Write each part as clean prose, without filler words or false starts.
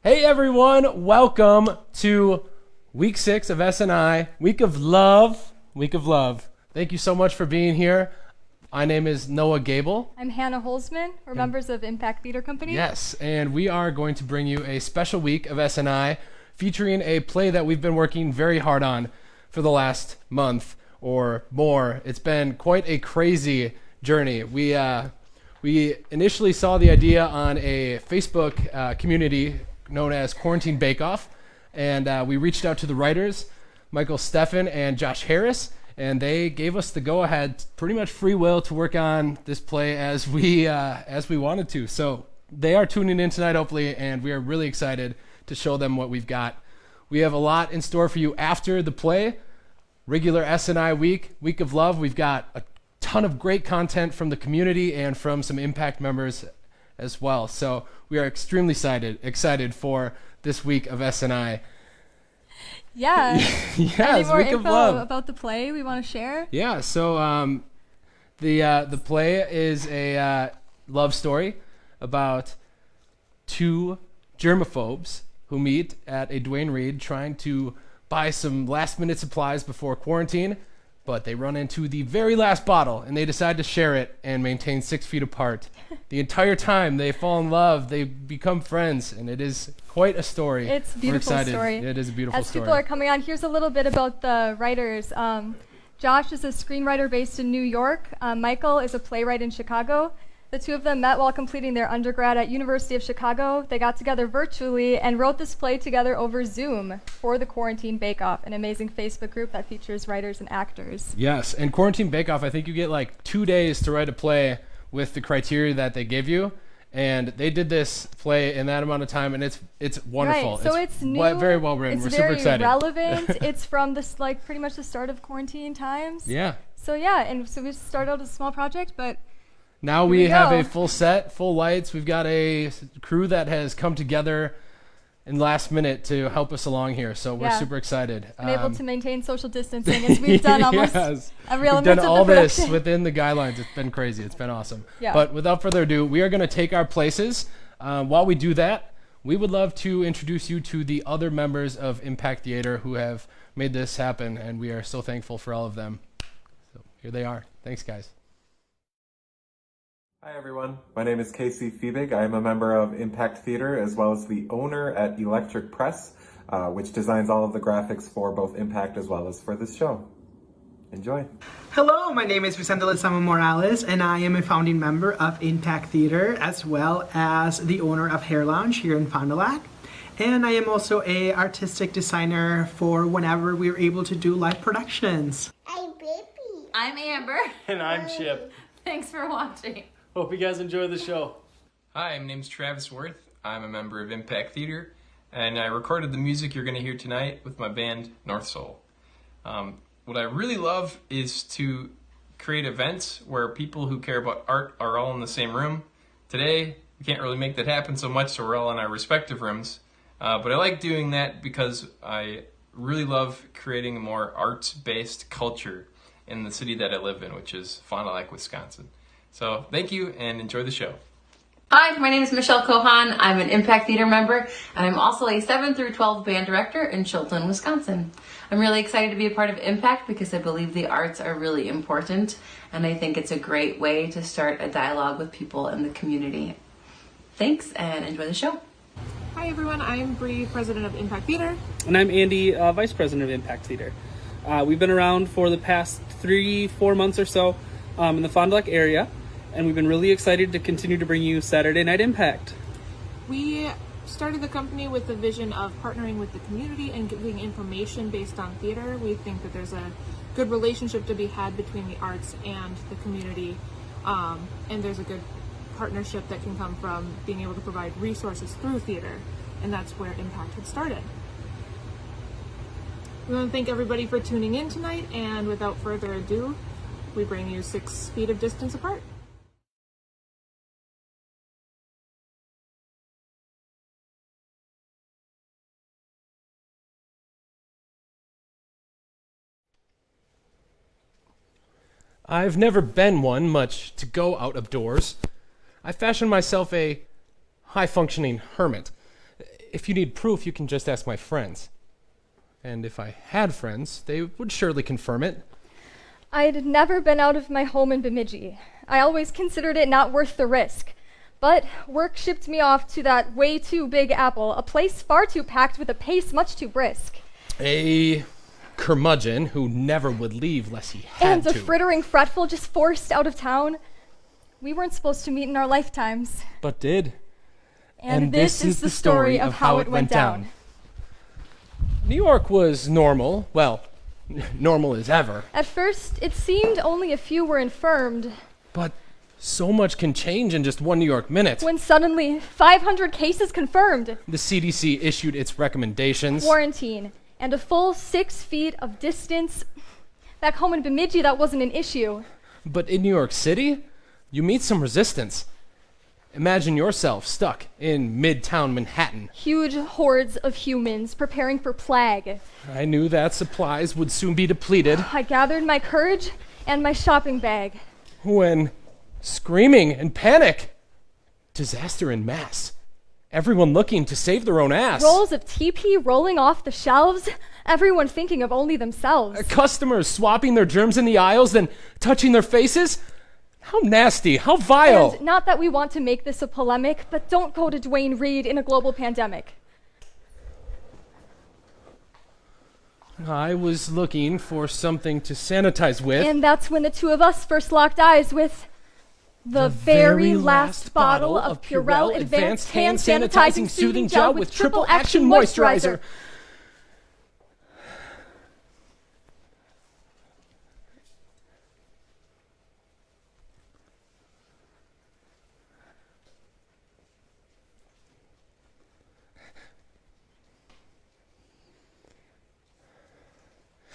Hey everyone, welcome to week 6 of SNI, Week of Love. Week of Love. Thank you so much for being here. My name is Noah Goebel. I'm Ike Holzmann. We're members of Impact Theater Company. Yes, and we are going to bring you a special week of SNI featuring a play that we've been working very hard on for the last month or more. It's been quite a crazy journey. We initially saw the idea on a Facebook community known as Quarantine Bake Off, and we reached out to the writers, Michael Steffen and Josh Harris, and they gave us the go-ahead, pretty much free will, to work on this play as we wanted to. So they are tuning in tonight, hopefully, and we are really excited to show them what we've got. We have a lot in store for you after the play. Regular SNI week, Week of Love. We've got a ton of great content from the community and from some Impact members as well. So we are extremely excited for this week of SNI. Yeah. Yes, Any more Week info of Love. about the play we want to share? Yeah, so the play is a love story about two germaphobes who meet at a Duane Reade trying to buy some last-minute supplies before quarantine, but they run into the very last bottle, and they decide to share it and maintain 6 feet apart. The entire time they fall in love, they become friends, and it is quite a story. It's a beautiful story. It is a beautiful story. As people are coming on, here's a little bit about the writers. Josh is a screenwriter based in New York. Michael is a playwright in Chicago. The two of them met while completing their undergrad at University of Chicago. They got together virtually and wrote this play together over Zoom for the Quarantine Bake Off, an amazing Facebook group that features writers and actors. Yes, and Quarantine Bake Off, I think you get like 2 days to write a play with the criteria that they give you, and they did this play in that amount of time, and it's wonderful. Right, so it's new, very well written. We're super excited. It's very relevant. It's from this, like, pretty much the start of quarantine times. Yeah. So yeah, and so we started out as a small project, but now we have a full set, full lights. We've got a crew that has come together in last minute to help us along here, so we're super excited. And able to maintain social distancing as we've done almost every element We've done of all the this production. within the guidelines. It's been crazy. It's been awesome. Yeah. But without further ado, we are going to take our places. While we do that, we would love to introduce you to the other members of Impact Theater who have made this happen, and we are so thankful for all of them. So here they are. Thanks, guys. Hi everyone, my name is Casey Fiebig. I am a member of Impact Theater as well as the owner at Electric Press, which designs all of the graphics for both Impact as well as for this show. Enjoy. Hello, my name is Vicente Lezama Morales and I am a founding member of Impact Theater as well as the owner of Hair Lounge here in Fond du Lac. And I am also a artistic designer for whenever we are able to do live productions. I'm Baby. I'm Amber. And I'm Chip. Thanks for watching. Hope you guys enjoy the show. Hi, my name's Travis Worth. I'm a member of Impact Theater, and I recorded the music you're going to hear tonight with my band, North Soul. What I really love is to create events where people who care about art are all in the same room. Today, we can't really make that happen so much, so we're all in our respective rooms. But I like doing that because I really love creating a more arts-based culture in the city that I live in, which is Fond du Lac, Wisconsin. So thank you and enjoy the show. Hi, my name is Michelle Cohan. I'm an Impact Theater member, and I'm also a 7 through 12 band director in Chilton, Wisconsin. I'm really excited to be a part of Impact because I believe the arts are really important, and I think it's a great way to start a dialogue with people in the community. Thanks, and enjoy the show. Hi everyone, I'm Bree, president of Impact Theater. And I'm Andy, vice president of Impact Theater. We've been around for the past 3-4 months or so in the Fond du Lac area, and we've been really excited to continue to bring you Saturday Night Impact. We started the company with the vision of partnering with the community and giving information based on theater. We think that there's a good relationship to be had between the arts and the community, and there's a good partnership that can come from being able to provide resources through theater, and that's where Impact had started. We want to thank everybody for tuning in tonight, and without further ado, we bring you 6 feet of distance apart. I've never been one much to go out of doors. I fashioned myself a high-functioning hermit. If you need proof, you can just ask my friends. And if I had friends, they would surely confirm it. I'd never been out of my home in Bemidji. I always considered it not worth the risk. But work shipped me off to that way too big apple, a place far too packed with a pace much too brisk. A curmudgeon who never would leave lest he had And to. a frittering fretful just forced out of town. We weren't supposed to meet in our lifetimes. But did. And this is the story of how it went down. New York was normal. Well, normal as ever. At first, it seemed only a few were infirmed. But so much can change in just one New York minute. When suddenly, 500 cases confirmed. The CDC issued its recommendations. Quarantine. And a full 6 feet of distance. Back home in Bemidji, that wasn't an issue. But in New York City, you meet some resistance. Imagine yourself stuck in Midtown Manhattan. Huge hordes of humans preparing for plague. I knew that supplies would soon be depleted. I gathered my courage and my shopping bag. When, screaming and panic, disaster en masse. Everyone looking to save their own ass. Rolls of TP rolling off the shelves. Everyone thinking of only themselves. Customers swapping their germs in the aisles, then touching their faces. How nasty, how vile. And not that we want to make this a polemic, but don't go to Dwayne Reed in a global pandemic. I was looking for something to sanitize with. And that's when the two of us first locked eyes with the very last bottle of Purell Advanced Hand Sanitizing Soothing Gel with Triple Action Moisturizer.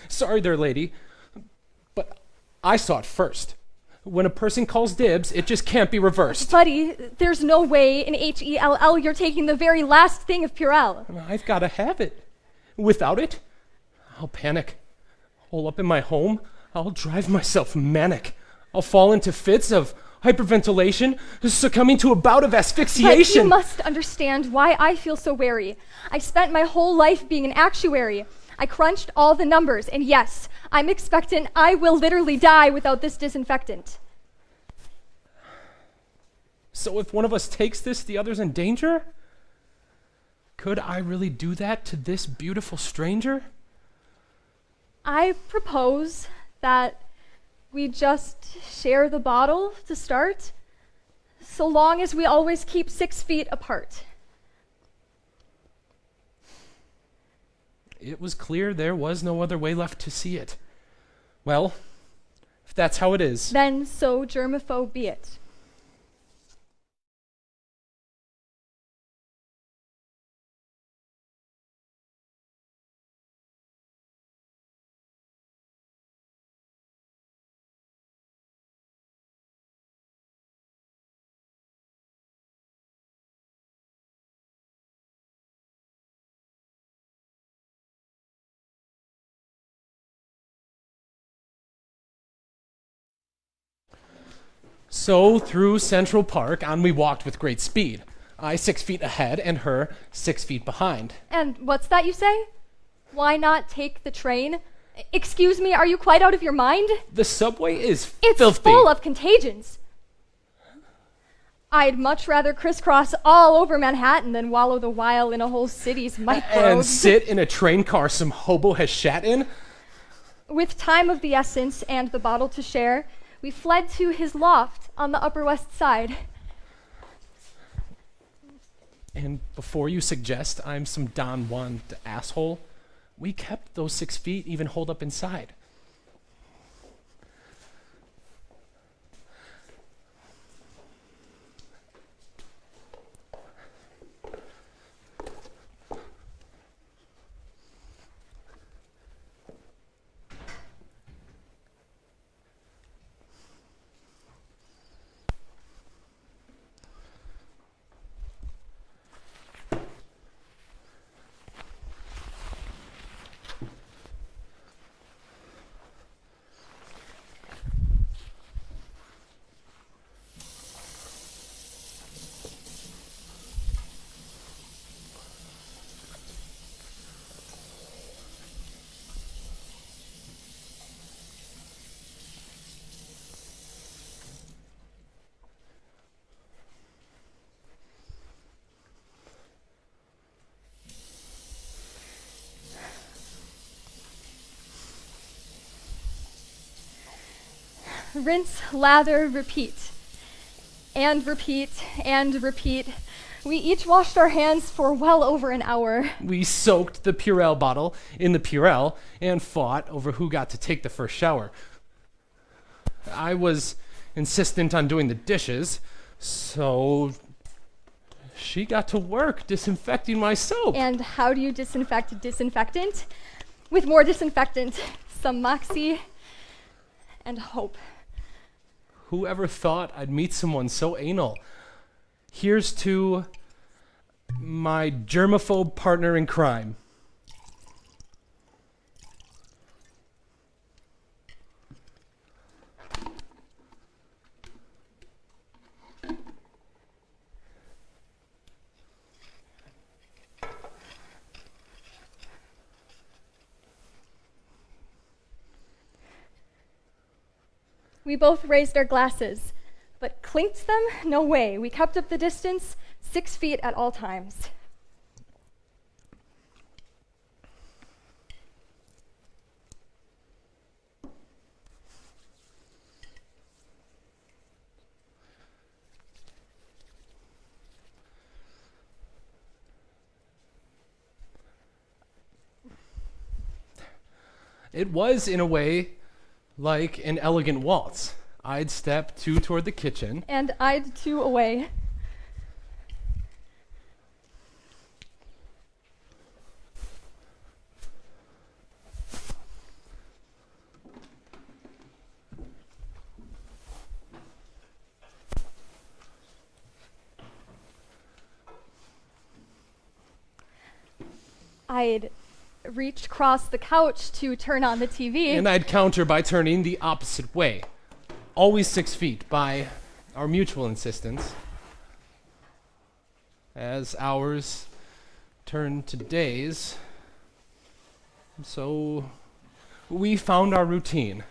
Sorry there, lady, but I saw it first. When a person calls dibs, it just can't be reversed. Buddy, there's no way in HELL you're taking the very last thing of Purell. I've got to have it. Without it, I'll panic. Hole up in my home, I'll drive myself manic. I'll fall into fits of hyperventilation, succumbing to a bout of asphyxiation. But you must understand why I feel so wary. I spent my whole life being an actuary. I crunched all the numbers, and yes, I'm expectant I will literally die without this disinfectant. So if one of us takes this, the other's in danger? Could I really do that to this beautiful stranger? I propose that we just share the bottle to start, so long as we always keep 6 feet apart. It was clear there was no other way left to see it. Well, if that's how it is, Then so germaphobe be it. So through Central Park on we walked with great speed. I 6 feet ahead and her 6 feet behind. And what's that you say? Why not take the train? Excuse me, are you quite out of your mind? The subway is It's filthy. full of contagions. I'd much rather crisscross all over Manhattan than wallow the while in a whole city's And microbes. sit in a train car some hobo has shat in. With time of the essence and the bottle to share, we fled to his loft on the Upper West Side. And before you suggest I'm some Don Juan asshole, we kept those 6 feet even holed up inside. rinse, lather, repeat. And repeat, and repeat. We each washed our hands for well over an hour. We soaked the Purell bottle in the Purell and fought over who got to take the first shower. I was insistent on doing the dishes, so she got to work disinfecting my soap. And how do you disinfect disinfectant? With more disinfectant, some Moxie, and hope. Whoever thought I'd meet someone so anal? Here's to my germaphobe partner in crime. We both raised our glasses, but clinked them? No way. We kept up the distance, 6 feet at all times. It was, in a way, like an elegant waltz. I'd step 2 toward the kitchen. And I'd 2 away. I'd reach across the couch to turn on the TV. And I'd counter by turning the opposite way. Always 6 feet by our mutual insistence. As hours turned to days, so we found our routine.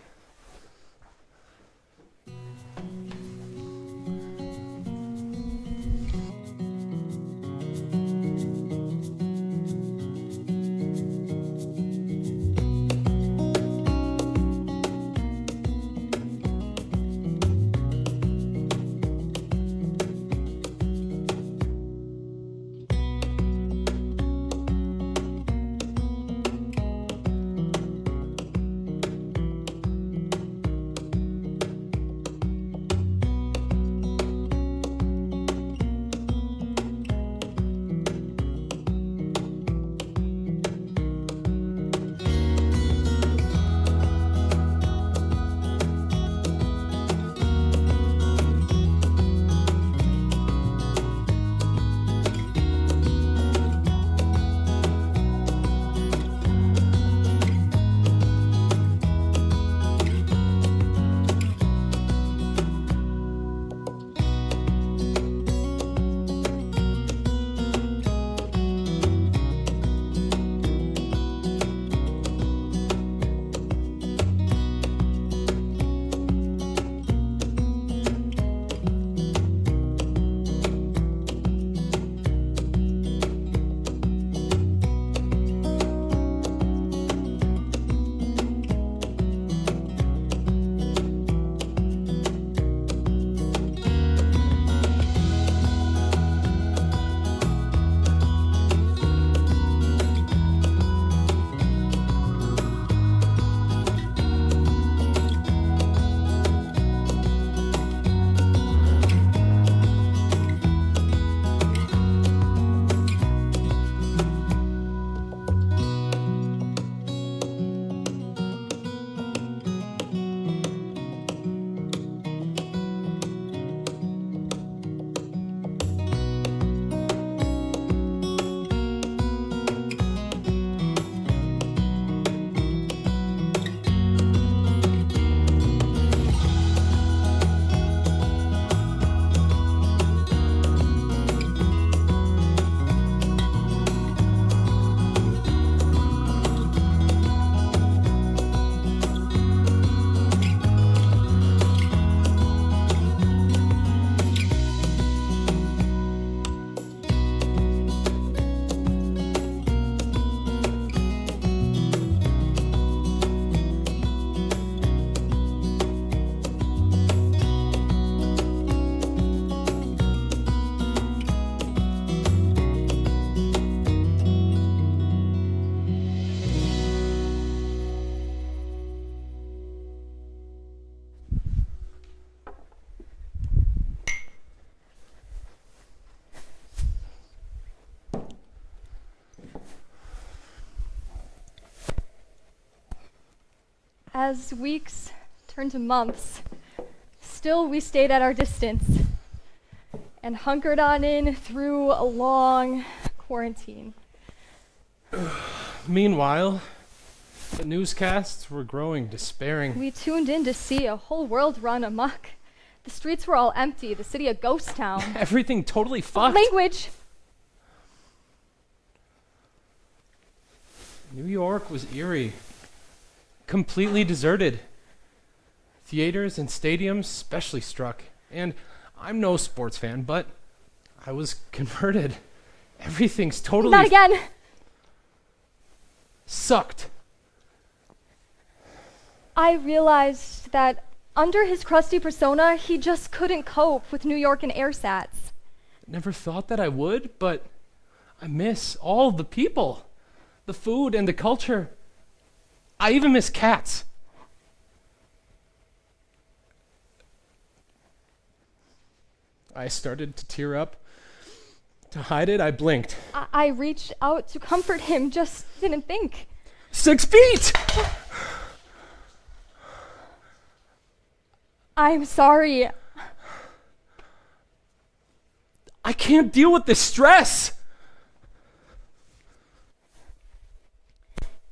As weeks turned to months, still we stayed at our distance and hunkered on in through a long quarantine. Meanwhile, the newscasts were growing despairing. We tuned in to see a whole world run amok. The streets were all empty, the city a ghost town. Everything totally fucked. Language! New York was eerie, completely deserted. Theaters and stadiums specially struck. And I'm no sports fan, but I was converted. Everything's totally Not again! sucked. I realized that under his crusty persona, he just couldn't cope with New York and airsats. Never thought that I would, but I miss all the people, the food and the culture. I even miss cats. I started to tear up. To hide it, I blinked. I reached out to comfort him, just didn't think. 6 feet! I'm sorry. I can't deal with this stress.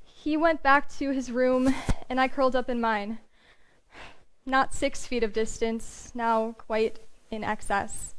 He went back to his room, and I curled up in mine. Not 6 feet of distance, now quite in excess.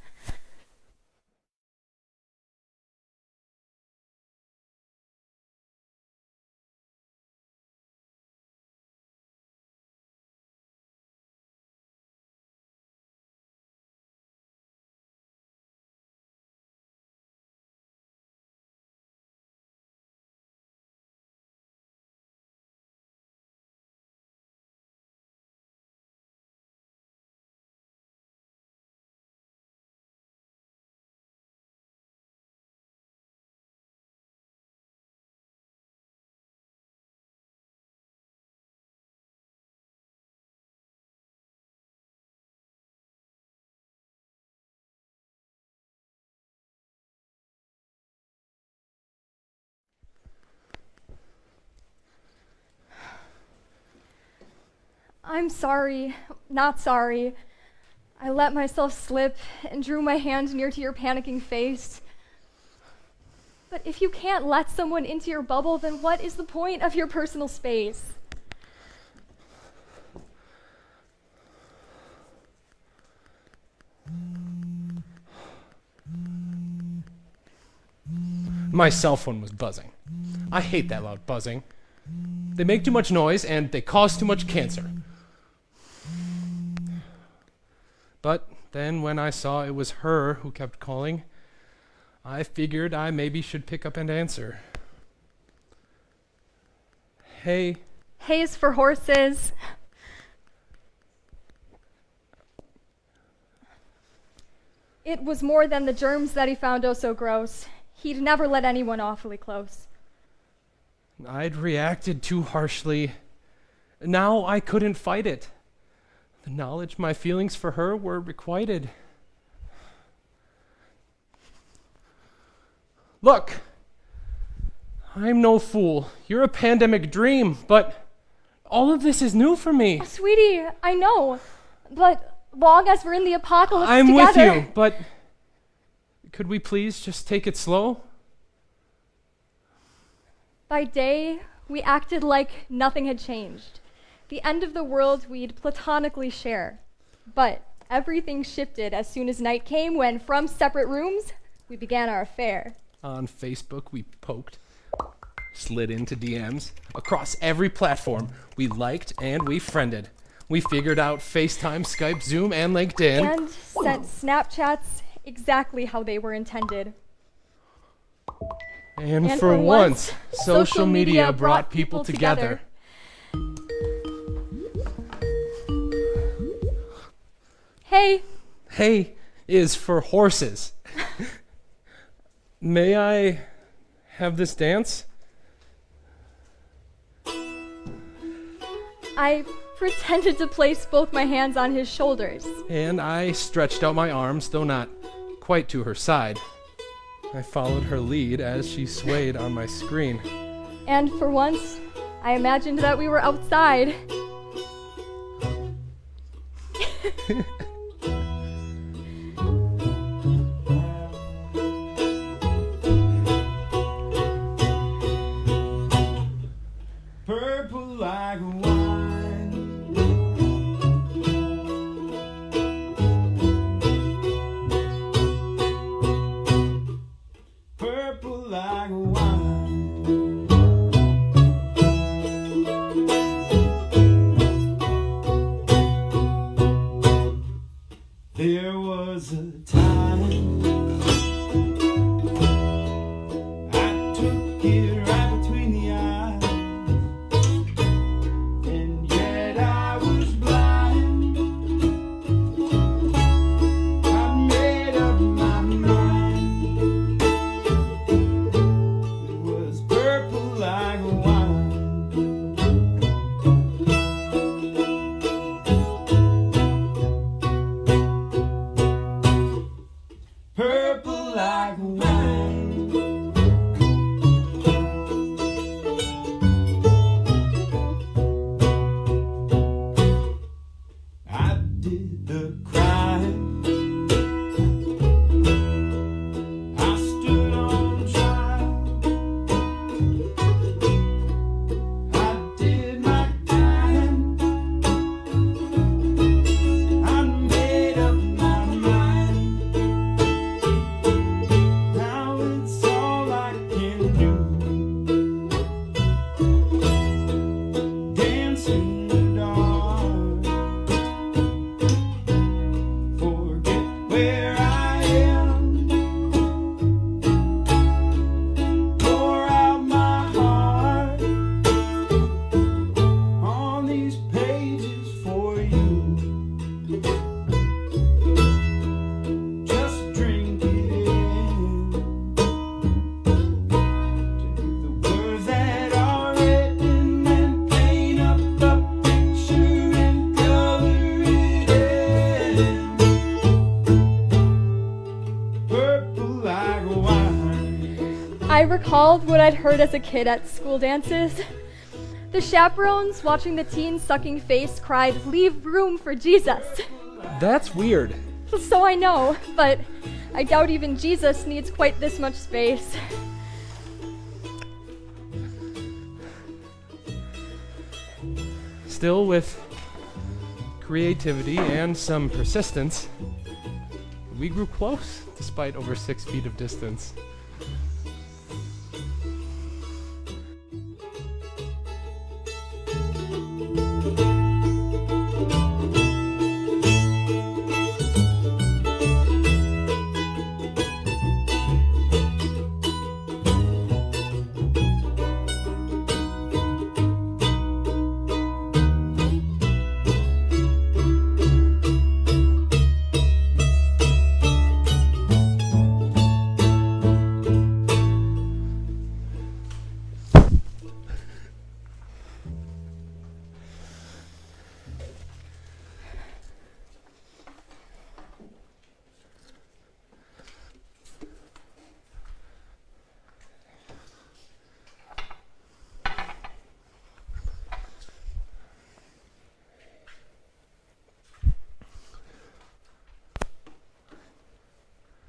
I'm sorry, not sorry. I let myself slip and drew my hand near to your panicking face. But if you can't let someone into your bubble, then what is the point of your personal space? My cell phone was buzzing. I hate that loud buzzing. They make too much noise and they cause too much cancer. But then when I saw it was her who kept calling, I figured I maybe should pick up and answer. Hey. Hay's for horses. It was more than the germs that he found oh so gross. He'd never let anyone awfully close. I'd reacted too harshly. Now I couldn't fight it. The knowledge my feelings for her were requited. Look, I'm no fool. You're a pandemic dream, but all of this is new for me. Oh, sweetie, I know, but long as we're in the apocalypse I'm together... with you, but could we please just take it slow? By day, we acted like nothing had changed. The end of the world we'd platonically share. But everything shifted as soon as night came when, from separate rooms, we began our affair. On Facebook, we poked, slid into DMs. Across every platform, we liked and we friended. We figured out FaceTime, Skype, Zoom, and LinkedIn. And sent Snapchats exactly how they were intended. And for once, social media brought people together. Hey. Hey is for horses. May I have this dance? I pretended to place both my hands on his shoulders. And I stretched out my arms, though not quite to her side. I followed her lead as she swayed on my screen. And for once, I imagined that we were outside, Purple like wine. Purple like wine. There was a time I took it right between the eyes, and yet I was blind. I made up my mind. It was purple like wine. Purple like wine. I did the crime. I stood on trial. I did my time. I made up my mind. Now it's all I can do. Dance in the dark. Forget where I am. Pour out my heart on these pages for you. Just drink it in. Take the words that are written and paint up a picture and color it in. Purple like wine. I recalled what I'd heard as a kid at school dances. The chaperones watching the teen sucking face cried, "Leave room for Jesus." That's weird. So I know, but I doubt even Jesus needs quite this much space. Still, with creativity and some persistence, we grew close despite over 6 feet of distance.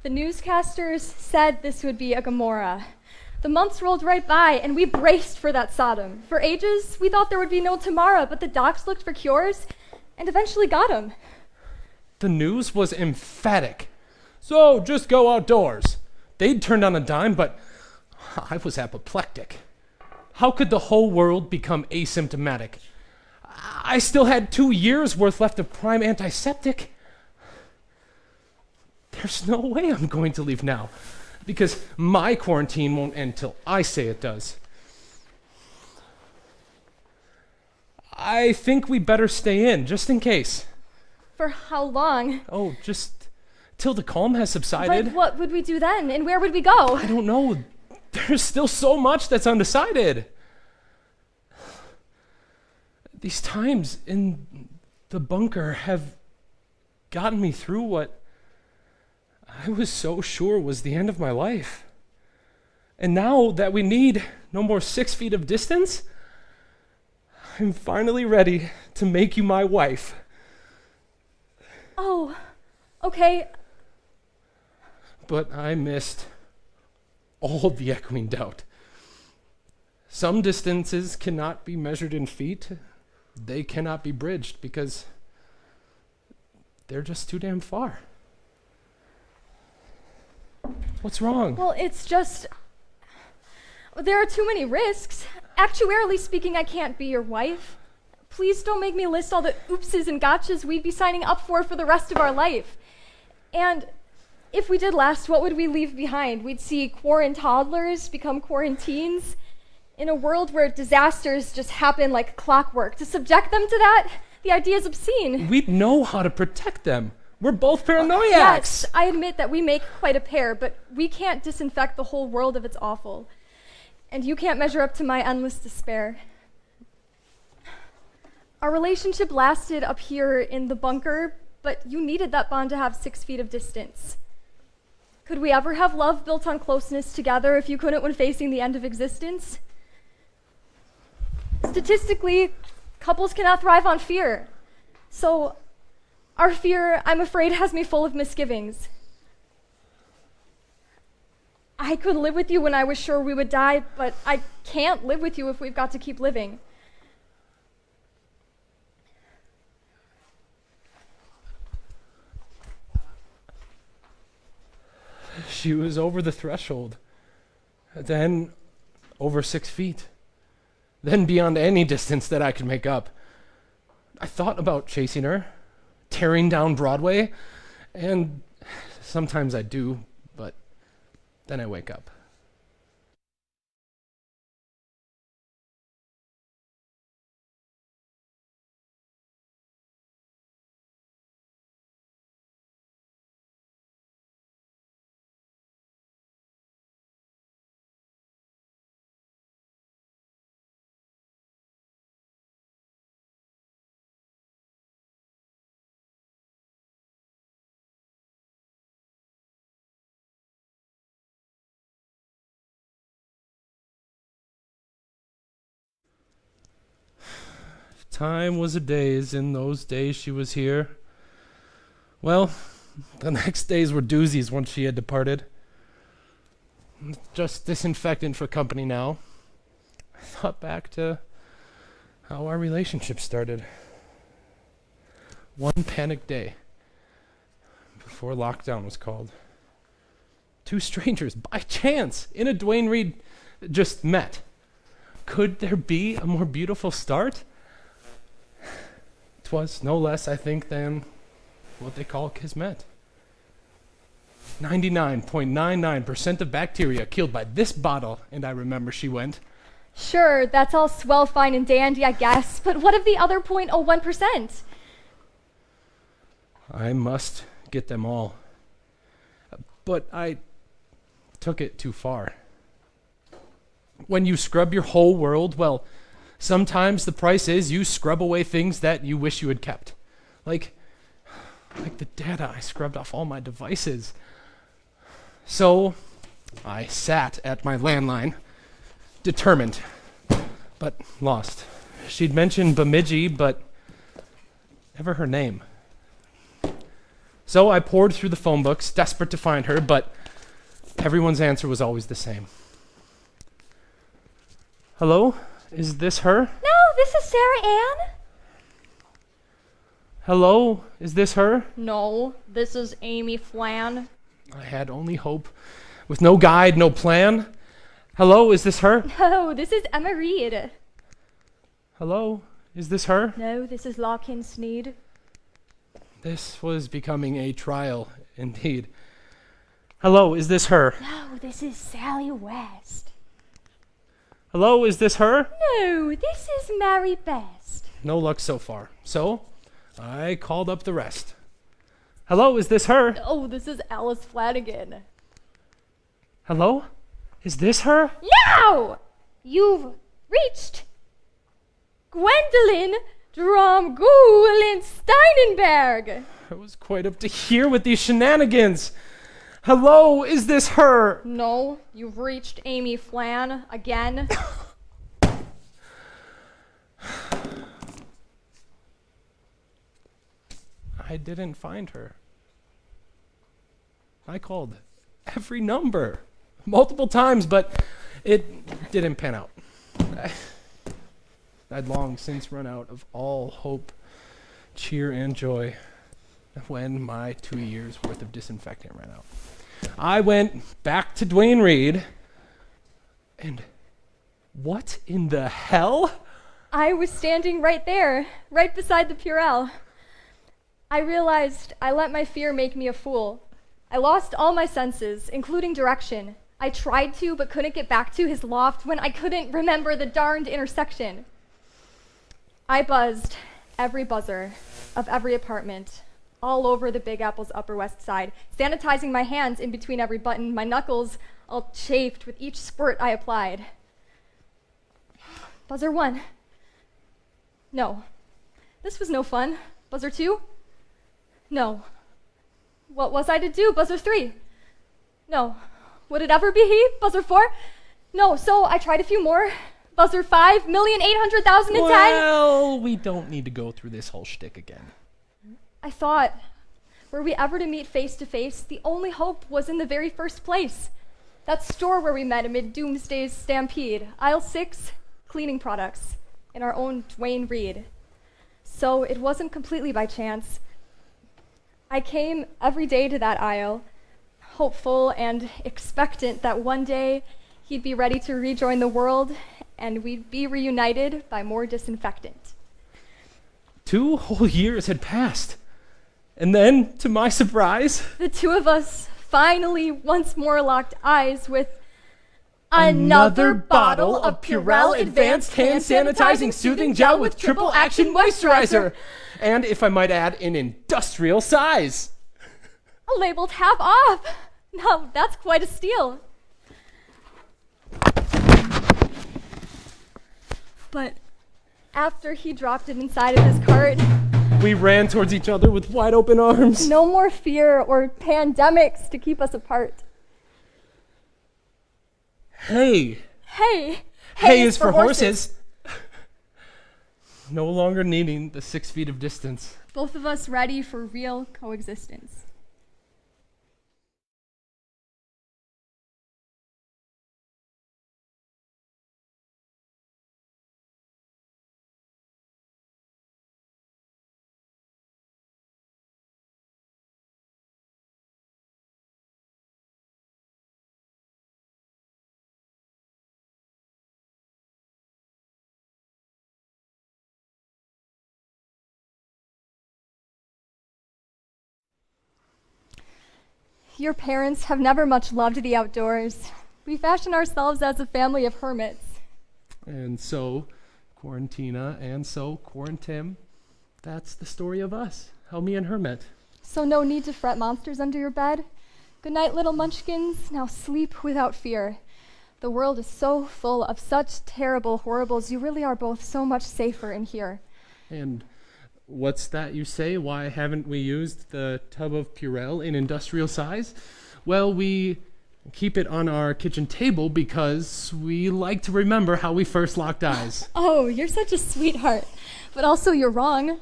The newscasters said this would be a Gomorrah. The months rolled right by, and we braced for that Sodom. For ages, we thought there would be no tomorrow, but the docs looked for cures and eventually got them. The news was emphatic. So just go outdoors. They'd turned on a dime, but I was apoplectic. How could the whole world become asymptomatic? I still had 2 years worth left of prime antiseptic. There's no way I'm going to leave now, because my quarantine won't end till I say it does. I think we better stay in, just in case. For how long? Oh, just till the calm has subsided. But what would we do then, and where would we go? I don't know. There's still so much that's undecided. These times in the bunker have gotten me through what I was so sure was the end of my life. And now that we need no more 6 feet of distance, I'm finally ready to make you my wife. Oh, okay. But I missed all the echoing doubt. Some distances cannot be measured in feet. They cannot be bridged because they're just too damn far. What's wrong? Well, it's just... There are too many risks. Actuarially speaking, I can't be your wife. Please don't make me list all the oopses and gotchas we'd be signing up for the rest of our life. And if we did last, what would we leave behind? We'd see quarantine toddlers become quarantines. In a world where disasters just happen like clockwork, to subject them to that, the idea is obscene. We'd know how to protect them. We're both paranoiacs. Yes, I admit that we make quite a pair, but we can't disinfect the whole world of its awful. And you can't measure up to my endless despair. Our relationship lasted up here in the bunker, but you needed that bond to have 6 feet of distance. Could we ever have love built on closeness together if you couldn't when facing the end of existence? Statistically, couples cannot thrive on fear. So, our fear, I'm afraid, has me full of misgivings. I could live with you when I was sure we would die, but I can't live with you if we've got to keep living. She was over the threshold. Then over 6 feet. Then beyond any distance that I could make up. I thought about chasing her, tearing down Broadway, and sometimes I do, but then I wake up. Time was a daze in those days she was here. Well, the next days were doozies once she had departed. Just disinfectant for company now. I thought back to how our relationship started. One panic day before lockdown was called. 2 strangers, by chance, in a Duane Reade, just met. Could there be a more beautiful start? 'Twas no less, I think, than what they call kismet. 99.99% of bacteria killed by this bottle, and I remember she went. Sure, that's all swell, fine, and dandy, I guess, but what of the other 0.01%? I must get them all. But I took it too far. When you scrub your whole world, well, sometimes the price is you scrub away things that you wish you had kept. Like the data I scrubbed off all my devices. So I sat at my landline, determined, but lost. She'd mentioned Bemidji, but never her name. So I poured through the phone books, desperate to find her, but everyone's answer was always the same. Hello? Is this her? No, this is Sarah Ann. Hello? Is this her? No, this is Amy Flan. I had only hope, with no guide, no plan. Hello? Is this her? No, this is Emma Reed. Hello? Is this her? No, this is Larkin Sneed. This was becoming a trial, indeed. Hello? Is this her? No, this is Sally West. Hello? Is this her? No, this is Mary Best. No luck so far. So I called up the rest. Hello? Is this her? Oh, this is Alice Flanagan. Hello? Is this her? No! You've reached Gwendolyn Dromgoolin-Steinenberg. I was quite up to here with these shenanigans. Hello? Is this her? No, you've reached Amy Flan again. I didn't find her. I called every number multiple times, but it didn't pan out. I'd long since run out of all hope, cheer, and joy when my 2 years worth of disinfectant ran out. I went back to Duane Reade, and what in the hell? I was standing right there, right beside the Purell. I realized I let my fear make me a fool. I lost all my senses, including direction. I tried to, but couldn't get back to his loft when I couldn't remember the darned intersection. I buzzed every buzzer of every apartment all over the Big Apple's Upper West Side, sanitizing my hands in between every button, my knuckles all chafed with each squirt I applied. Buzzer 1. No. This was no fun. Buzzer 2? No. What was I to do? Buzzer 3? No. Would it ever be he? Buzzer 4? No. So I tried a few more. Buzzer 5,800,010. Well, we don't need to go through this whole shtick again. I thought, were we ever to meet face to face, the only hope was in the very first place. That store where we met amid Doomsday's stampede. Aisle 6, cleaning products, in our own Duane Reade. So it wasn't completely by chance. I came every day to that aisle, hopeful and expectant that one day he'd be ready to rejoin the world and we'd be reunited by more disinfectant. 2 whole years had passed. And then, to my surprise, The two of us finally once more locked eyes with another bottle of Purell Advanced Hand Sanitizing Soothing Gel with Triple Action Moisturizer. And if I might add, in industrial size. Labeled half off. Now, that's quite a steal. But after he dropped it inside of his cart, We ran towards each other with wide open arms. no more fear or pandemics to keep us apart. Hey. Hey. Hay is for horses. No longer needing the 6 feet of distance. Both of us ready for real coexistence. Your parents have never much loved the outdoors. We fashion ourselves as a family of hermits. And so, Quarantina, and so, Quarantim. That's the story of us, how me and her met. So no need to fret monsters under your bed. Good night, little munchkins. Now sleep without fear. The world is so full of such terrible horribles. You really are both so much safer in here. And what's that you say? Why haven't we used the tub of Purell in industrial size? Well, we keep it on our kitchen table because we like to remember how we first locked eyes. Oh, you're such a sweetheart. But also you're wrong.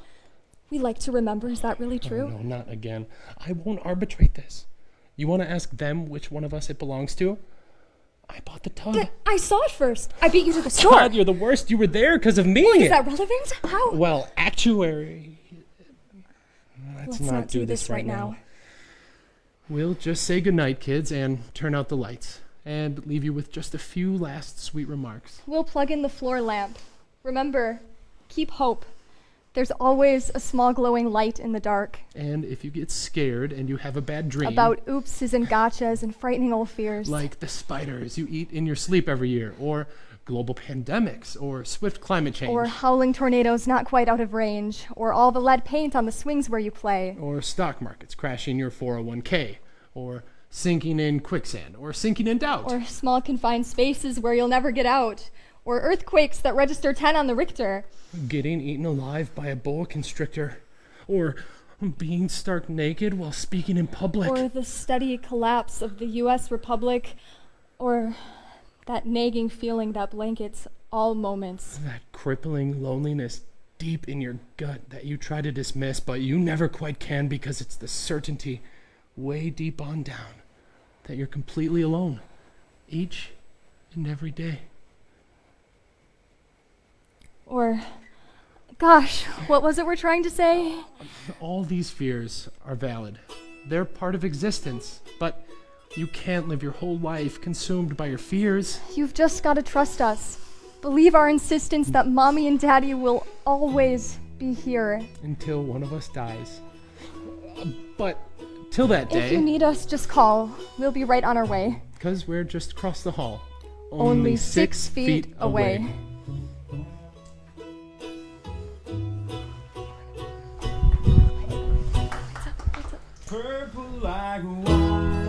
We like to remember. Is that really true? Oh, no, not again. I won't arbitrate this. You want to ask them which one of us it belongs to? I bought the tub. I saw it first. I beat you to the store. God, you're the worst. You were there because of me. Is that relevant? How? Well, actuary. Let's not do this right now. We'll just say goodnight, kids, and turn out the lights. And leave you with just a few last sweet remarks. We'll plug in the floor lamp. Remember, keep hope. There's always a small glowing light in the dark. And if you get scared and you have a bad dream... About oopses and gotchas and frightening old fears. Like the spiders you eat in your sleep every year, or global pandemics, or swift climate change. Or howling tornadoes not quite out of range, or all the lead paint on the swings where you play. Or stock markets crashing your 401k, or sinking in quicksand, or sinking in doubt. Or small confined spaces where you'll never get out. Or earthquakes that register 10 on the Richter. Getting eaten alive by a boa constrictor. Or being stark naked while speaking in public. Or the steady collapse of the U.S. Republic. Or that nagging feeling that blankets all moments. That crippling loneliness deep in your gut that you try to dismiss, but you never quite can because it's the certainty way deep on down that you're completely alone each and every day. Or, gosh, what was it we're trying to say? All these fears are valid. They're part of existence, but you can't live your whole life consumed by your fears. You've just got to trust us. Believe our insistence that Mommy and Daddy will always be here. Until one of us dies. But till that day... If you need us, just call. We'll be right on our way. Because we're just across the hall. Only 6 feet away. Purple like wine.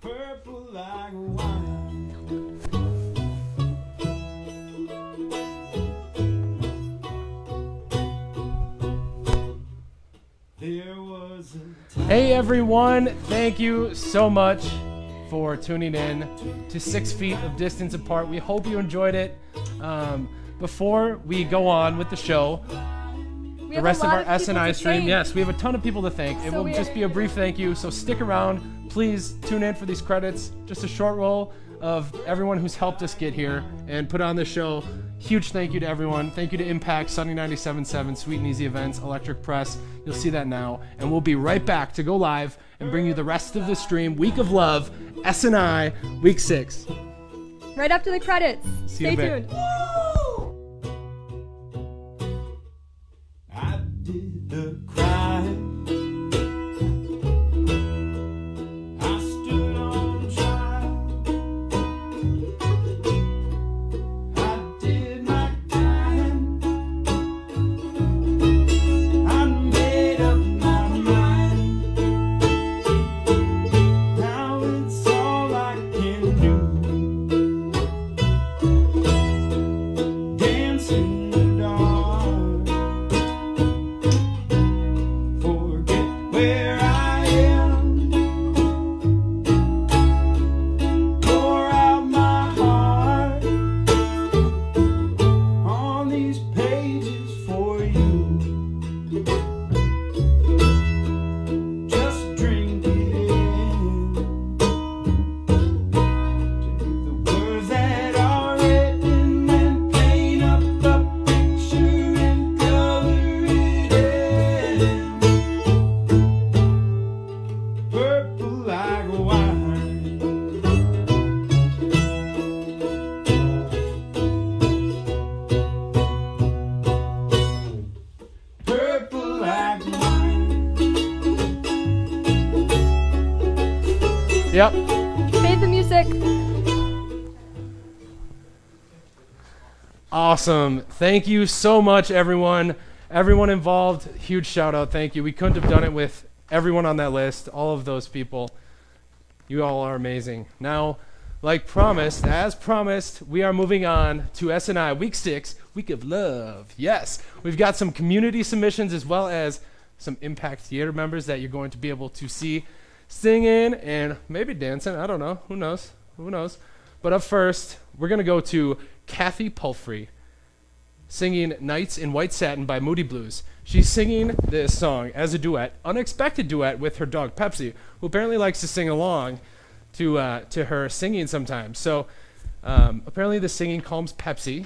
Purple like wine. There was a time. Hey everyone, thank you so much for tuning in to 6 feet of distance apart. We hope you enjoyed it. Before we go on with the show, the rest of our SNI stream, yes, we have a ton of people to thank. It will just be a brief thank you, so stick around. Please tune in for these credits. Just a short roll of everyone who's helped us get here and put on the show. Huge thank you to everyone. Thank you to Impact, Sunny 97.7, Sweet and Easy Events, Electric Press. You'll see that now. And we'll be right back to go live and bring you the rest of the stream. Week of Love, SNI, Week 6. Right after the credits. See you in Stay a bit. tuned. I did the crime. I stood on trial. I did my time. I made up my mind. Now it's all I can do. Dance in the dark. Forget where I am. Pour out my heart on these pages for you. Just drink it in. Take the words that are written and paint up the picture and color it in. Purple like wine. Purple like wine. Yep. Fade the music. Awesome. Thank you so much, everyone. Everyone involved, huge shout out. Thank you. We couldn't have done it with everyone on that list, all of those people. You all are amazing. Now, like promised, as promised, we are moving on to SNI Week 6, Week of Love. Yes, we've got some community submissions as well as some Impact Theater members that you're going to be able to see singing and maybe dancing. I don't know. Who knows? Who knows? But up first, we're going to go to Kathy Pulfrey singing Nights in White Satin by Moody Blues. She's singing this song as a duet, unexpected duet with her dog Pepsi, who apparently likes to sing along to her singing sometimes. So apparently the singing calms Pepsi,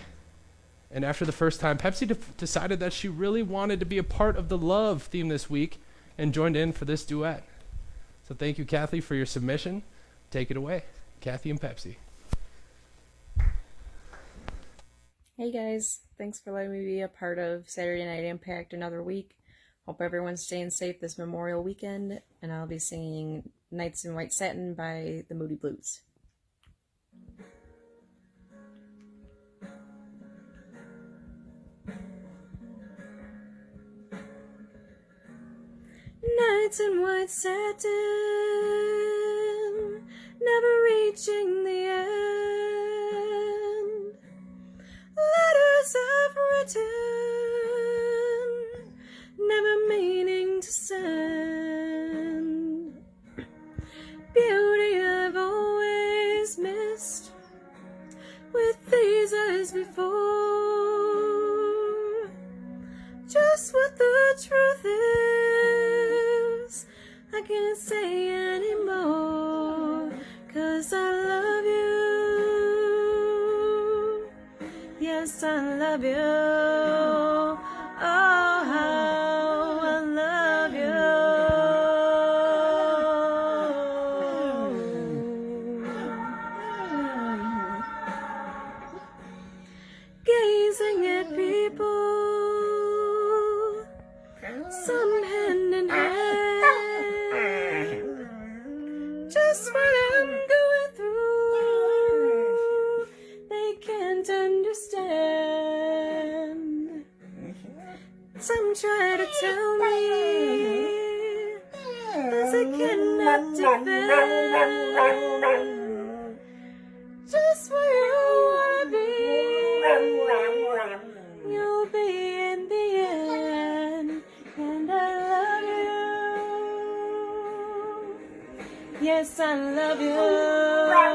and after the first time, Pepsi decided that she really wanted to be a part of the love theme this week and joined in for this duet. So thank you, Kathy, for your submission. Take it away, Kathy and Pepsi. Hey guys, thanks for letting me be a part of Saturday Night Impact another week. Hope everyone's staying safe this Memorial weekend, and I'll be singing Nights in White Satin by the Moody Blues. Nights in white satin, never reaching the end. Letters I've written, never meaning to send. Beauty I've Yes, I love you. Oh, how I love you. Gazing at people, some hand in hand, just what I'm going through, they can't understand. Some try to tell me, as I cannot defend, just where you wanna be, you'll be in the end, and I love you. Yes, I love you. Oh, I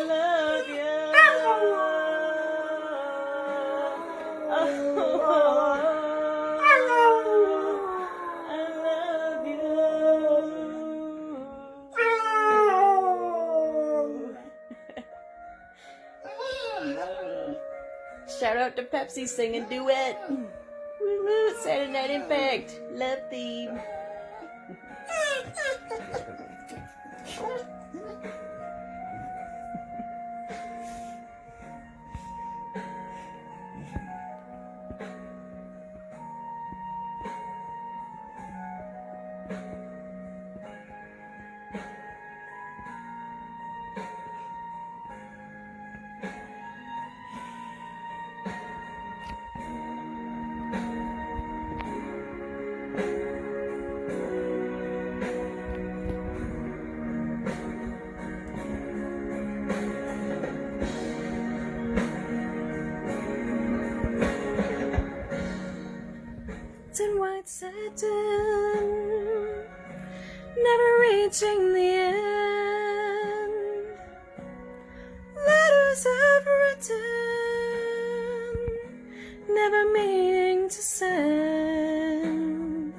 love you. Oh, I love you. Shout out to Pepsi singing duet. Woo-woo, Saturday Night Impact. Love theme. In white satin, never reaching the end. Letters I've written, never meaning to send.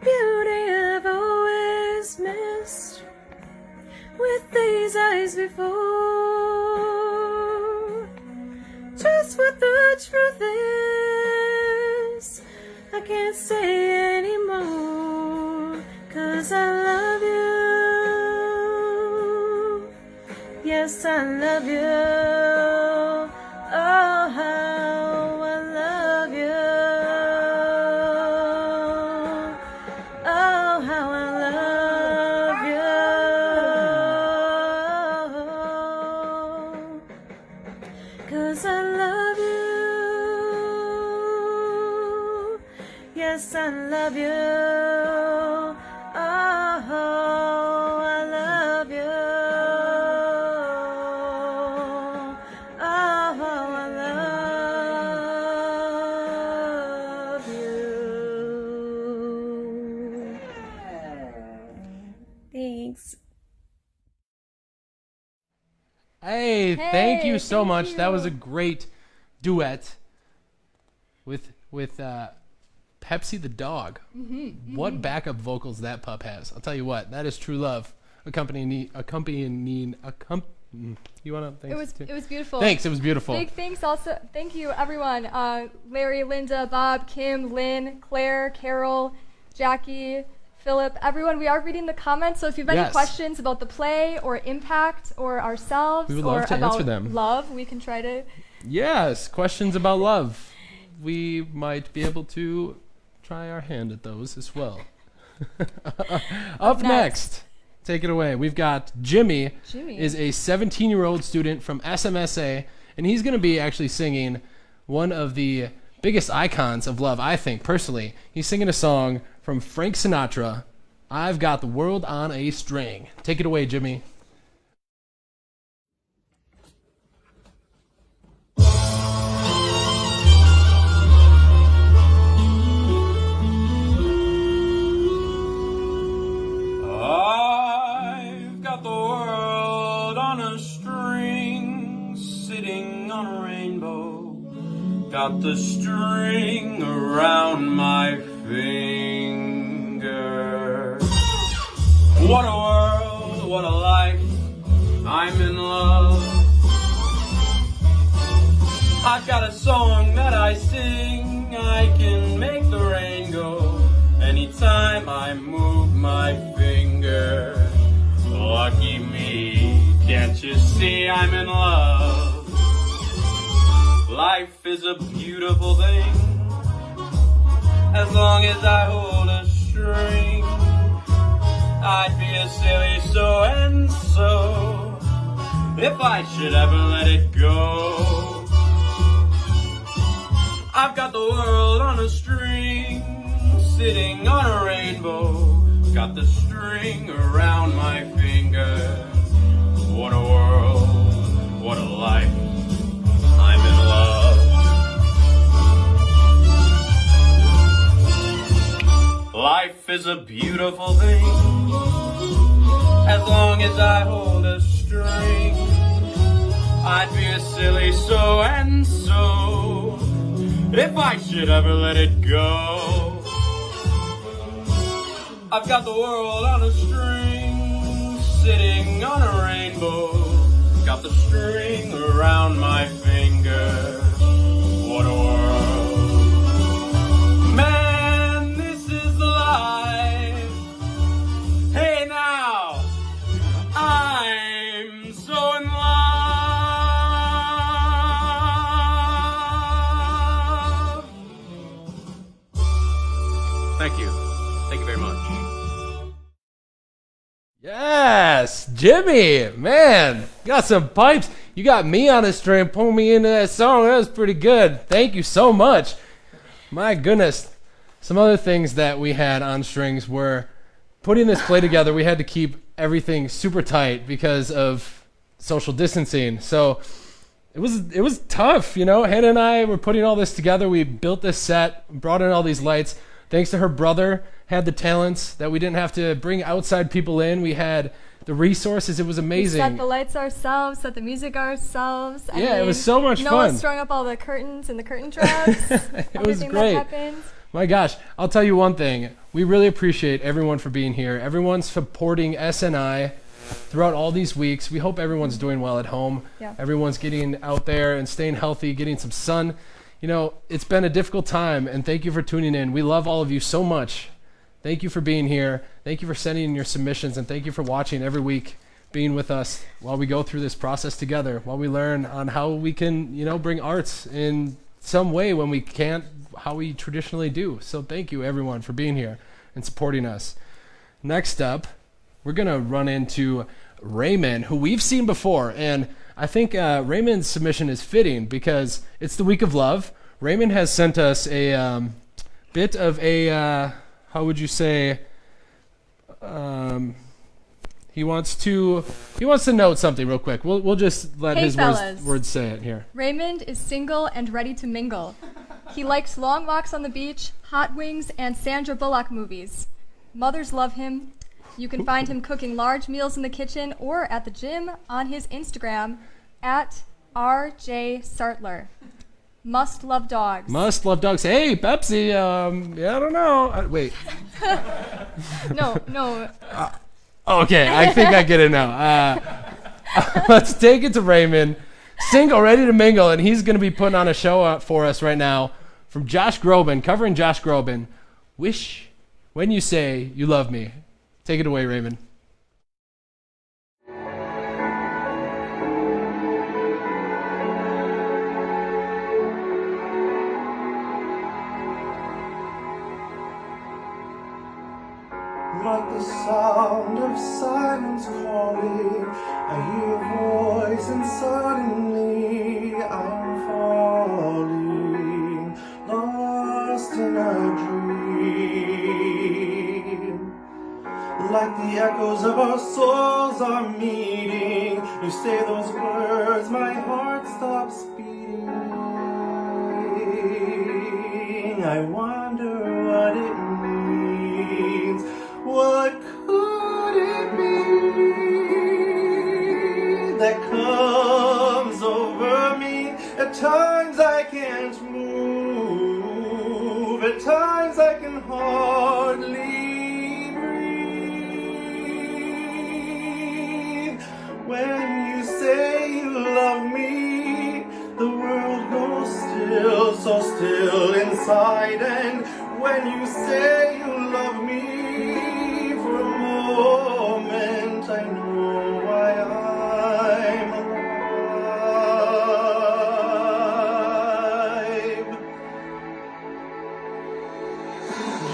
Beauty I've always missed, with these eyes before. Just what the truth is, I can't say anymore, 'cause I love you. Yes, I love you. Oh, how I love you. Oh, how I love you. 'Cause I love you. Yes, I love you. Oh, I love you. Oh, I love you. Thanks. Hey, thank you so thank much. you. That was a great duet with Pepsi the dog. What backup vocals that pup has. I'll tell you what, that is true love. You want to? It was beautiful. Thanks, it was beautiful. Big thanks also. Thank you, everyone. Larry, Linda, Bob, Kim, Lynn, Claire, Carol, Jackie, Philip, everyone. We are reading the comments, so if you have any Yes. questions about the play or Impact or ourselves We would or love to about answer them. love, we can try to. Yes, questions about love. We might be able to try our hand at those as well. Up next, take it away. We've got Jimmy. Jimmy Is a 17-year-old student from SMSA, and he's going to be actually singing one of the biggest icons of love, I think, personally. He's singing a song from Frank Sinatra, I've Got the World on a String. Take it away, Jimmy. I've got the world on a string, sitting on a rainbow. Got the string around my finger. What a world, what a life, I'm in love. I've got a song that I sing, I can make the rain go anytime I move my finger. Lucky me, can't you see I'm in love? Life is a beautiful thing, as long as I hold a string. I'd be a silly so-and-so if I should ever let it go. I've got the world on a string, sitting on a rainbow. Got the string around my finger. What a world, what a life, I'm in love. Life is a beautiful thing, as long as I hold a string. I'd be a silly so-and-so if I should ever let it go. I've got the world on a string, sitting on a rainbow. Got the string around my finger. What a world. Man, this is life. Hey now, I'm so in love. Thank you. Thank you very much. Yes, Jimmy, man, got some pipes. You got me on a string, pull me into that song. That was pretty good. Thank you so much. My goodness. Some other things that we had on strings were putting this play together. We had to keep everything super tight because of social distancing. So it was tough, you know. Hannah and I were putting all this together. We built this set, brought in all these lights. Thanks to her brother, had the talents that we didn't have to bring outside people in. We had the resources. It was amazing. We set the lights ourselves, set the music ourselves. It was so much fun. Noah strung up all the curtains and the curtain traps. It was great. That happens. My gosh, I'll tell you one thing. We really appreciate everyone for being here. Everyone's supporting SNI throughout all these weeks. We hope everyone's doing well at home. Yeah. Everyone's getting out there and staying healthy, getting some sun. You know, it's been a difficult time, and thank you for tuning in. We love all of you so much. Thank you for being here. Thank you for sending in your submissions, and thank you for watching every week, being with us while we go through this process together, while we learn on how we can, you know, bring arts in some way when we can't, how we traditionally do. So thank you, everyone, for being here and supporting us. Next up, we're going to run into Raymond, who we've seen before, and I think Raymond's submission is fitting because it's the week of love. Raymond has sent us a bit of a, how would you say, he wants to note something real quick. We'll just let his words say it here. Raymond is single and ready to mingle. He likes long walks on the beach, hot wings, and Sandra Bullock movies. Mothers love him. You can find him cooking large meals in the kitchen or at the gym on his Instagram at RJ Must love dogs. Must love dogs. Hey, Pepsi. I don't know. Wait. No. Okay, I think I get it now. Let's take it to Raymond. Single, ready to mingle, and he's going to be putting on a show for us right now from Josh Groban, covering Josh Groban. Wish when you say you love me. Take it away, Raymond. Like the sound of silence calling, I hear a voice and suddenly I'm falling, lost in a dream. Like the echoes of our souls are meeting, you say those words, my heart stops beating. I wonder what it means. What could it be that comes over me? At times I can't move, at times I can hardly breathe. When you say you love me, the world goes still inside. And when you say you love me, for a moment I know why I'm alive.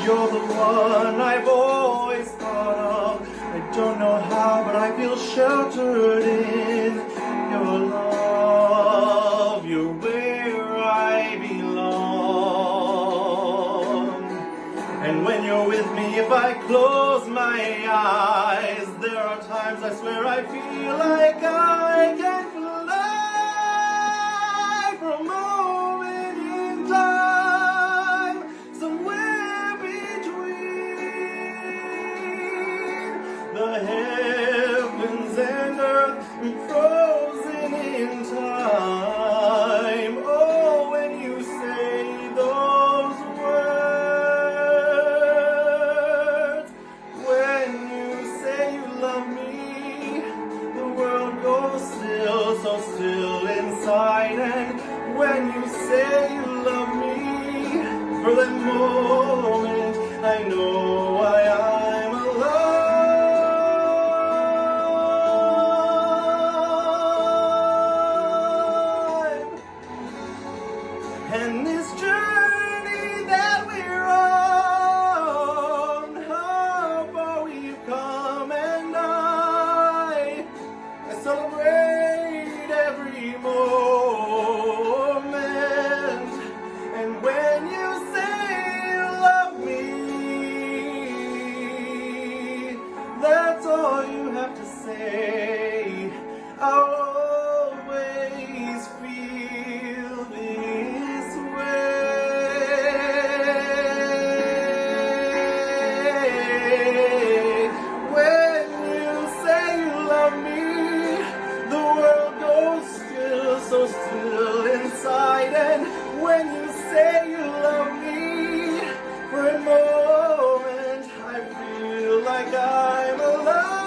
You're the one I've always thought of. I don't know how, but I feel sheltered in your love. You're where I belong. And when you're with me, if I close my eyes, there are times I swear I feel like I can fly for a moment in time, somewhere between the heavens and earth, frozen in time. Oh, when you say those words, when you say you love me, the world goes still, so still inside. And when you say you love me, for that moment I know why I'm alive. And this journey that we're on, how far we've come, and I celebrate every moment. And when you say you love me, that's all you have to say. I'll always feel this way. When you say you love me, the world goes still, so still inside. And when you say you love me, for a moment I feel like I'm alive.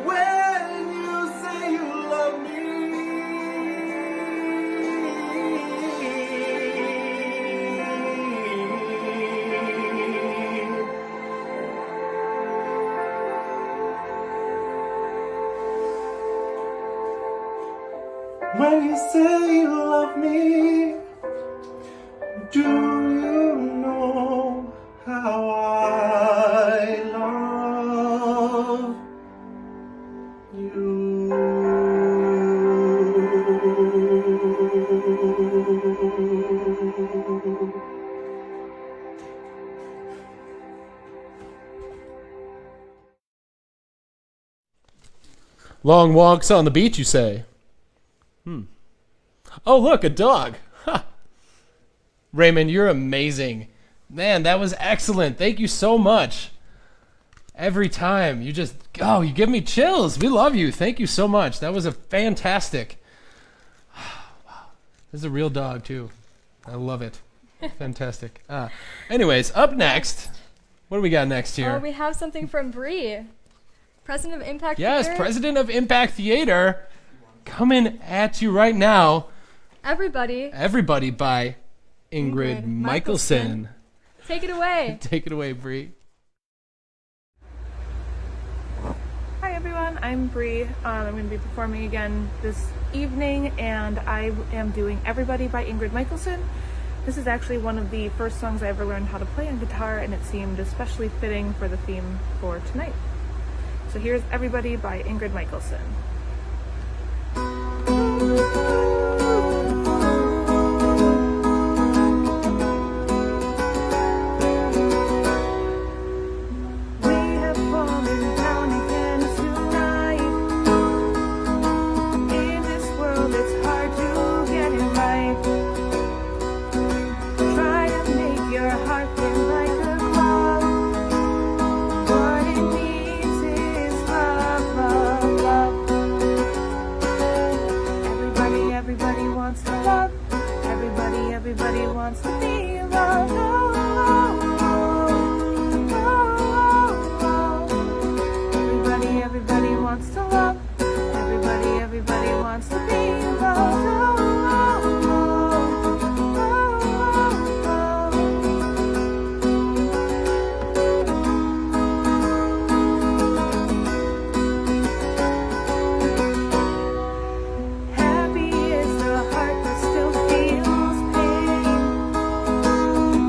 When you say you love me. When you say you love me, do you know how I love you? Long walks on the beach, you say? Oh, look, a dog. Ha. Raymond, you're amazing. Man, that was excellent. Thank you so much. Every time you just, you give me chills. We love you. Thank you so much. That was a fantastic. Wow. This is a real dog, too. I love it. Fantastic. Anyways, up next, what do we got next here? We have something from Bree, President of Impact Yes, Theater. President of Impact Theater, coming at you right now. Everybody by Ingrid Michaelson. Take it away. Take it away, Bree. Hi everyone, I'm Bree. I'm going to be performing again this evening, and I am doing Everybody by Ingrid Michaelson. This is actually one of the first songs I ever learned how to play on guitar, and it seemed especially fitting for the theme for tonight. So here's Everybody by Ingrid Michaelson. Love, love, love. wants to be loved. Happy is the heart that still feels pain.